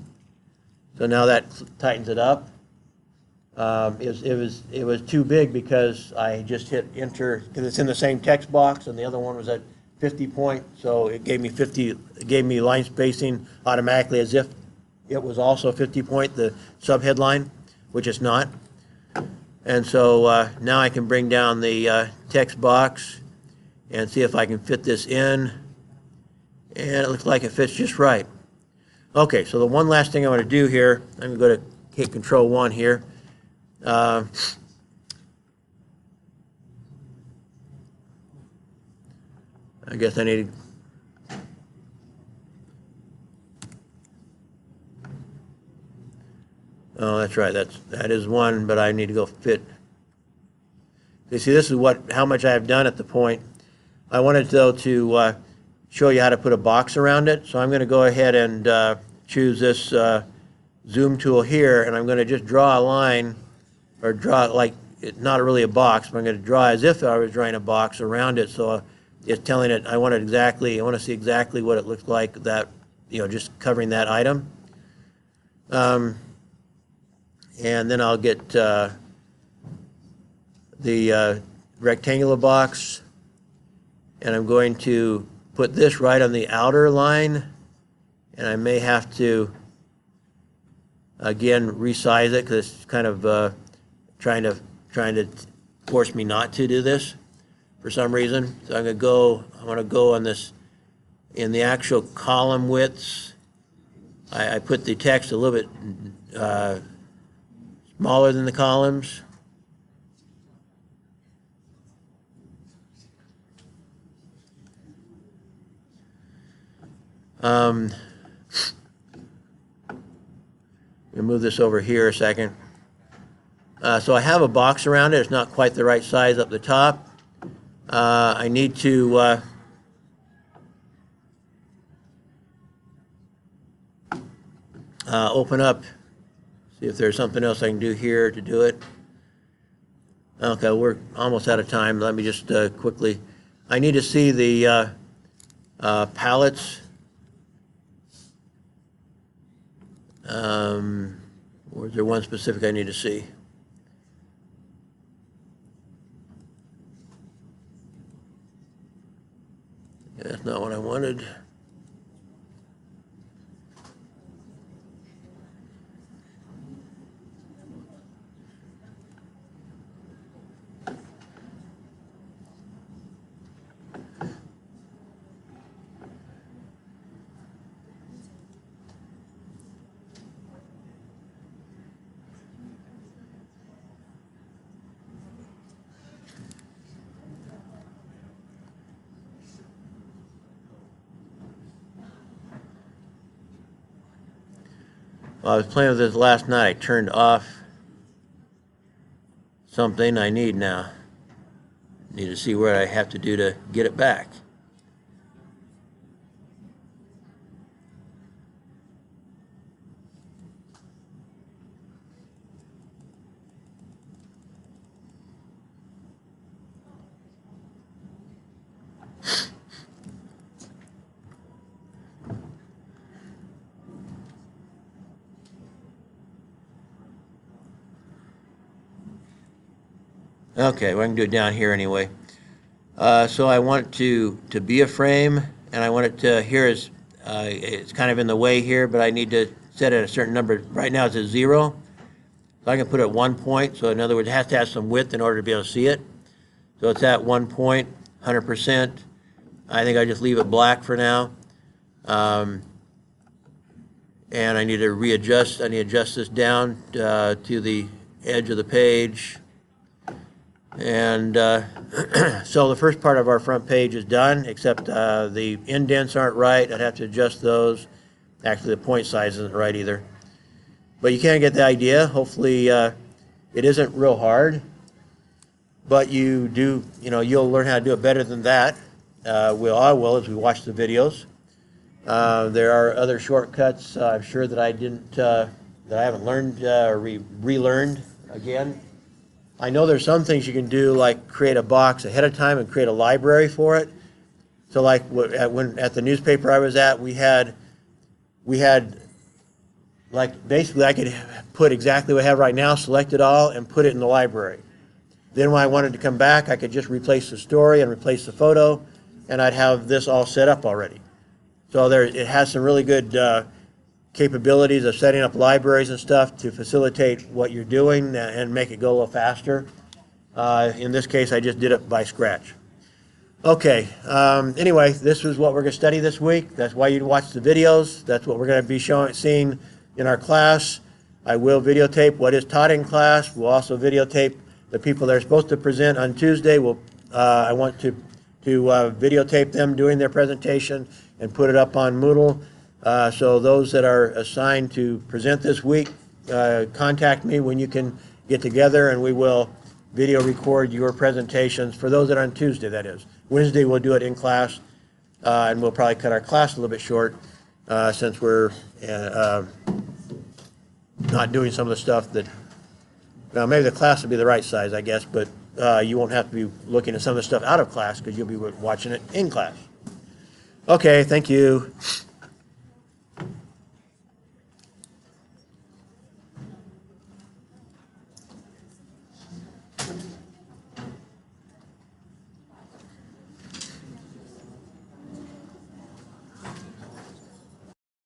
So now that tightens it up. It was too big because I just hit enter, because it's in the same text box, and the other one was at 50 point, so it gave me line spacing automatically as if it was also 50 point, the subheadline, which it's not. And so now I can bring down the text box and see if I can fit this in, and it looks like it fits just right. Okay, so the one last thing I want to do here, I'm going to hit Control 1 here. I guess I need oh, that's right. That is one, but I need to go fit. You see, this is how much I have done at the point. I wanted though to show you how to put a box around it. So I'm going to go ahead and choose this zoom tool here, and I'm going to just draw a line, or draw like not really a box, but I'm going to draw as if I was drawing a box around it. So it's telling it I want to see exactly what it looks like, that, just covering that item. And then I'll get the rectangular box, and I'm going to put this right on the outer line, and I may have to again resize it because it's kind of trying to force me not to do this for some reason. So I want to go on this in the actual column widths. I put the text a little bit smaller than the columns. We'll move this over here a second. So I have a box around it. It's not quite the right size up the top. I need to open up, see if there's something else I can do here to do it. Okay, we're almost out of time. Let me just quickly, I need to see the palettes. Or is there one specific I need to see? That's not what I wanted. Well, I was playing with this last night. I turned off something I need now. Need to see what I have to do to get it back. Okay, well, I can do it down here anyway. So I want it to be a frame, and I want it to, here is, it's kind of in the way here, but I need to set it at a certain number. Right now it's at 0. So I can put it at 1 point. So in other words, it has to have some width in order to be able to see it. So it's at 1 point, 100%. I think I just leave it black for now. And I need to readjust. I need to adjust this down to the edge of the page. And so the first part of our front page is done, except the indents aren't right. I'd have to adjust those. Actually, the point size isn't right either. But you can get the idea. Hopefully, it isn't real hard. But you do, you'll learn how to do it better than that. I will as we watch the videos. There are other shortcuts, I'm sure that I didn't, that I haven't learned or relearned again. I know there's some things you can do, like create a box ahead of time and create a library for it. So like at the newspaper I was at, we had like basically I could put exactly what I have right now, select it all, and put it in the library. Then when I wanted to come back, I could just replace the story and replace the photo, and I'd have this all set up already. So it has some really good capabilities of setting up libraries and stuff to facilitate what you're doing and make it go a little faster. In this case, I just did it by scratch. Okay, anyway, this is what we're going to study this week. That's why you watch the videos. That's what we're going to be seeing in our class. I will videotape what is taught in class. We'll also videotape the people that are supposed to present on Tuesday. I want to videotape them doing their presentation and put it up on Moodle. So those that are assigned to present this week, contact me when you can get together, and we will video record your presentations for those that are on Tuesday, that is. Wednesday we'll do it in class, and we'll probably cut our class a little bit short since we're not doing some of the stuff that, well, maybe the class will be the right size, I guess, but you won't have to be looking at some of the stuff out of class because you'll be watching it in class. Okay, thank you.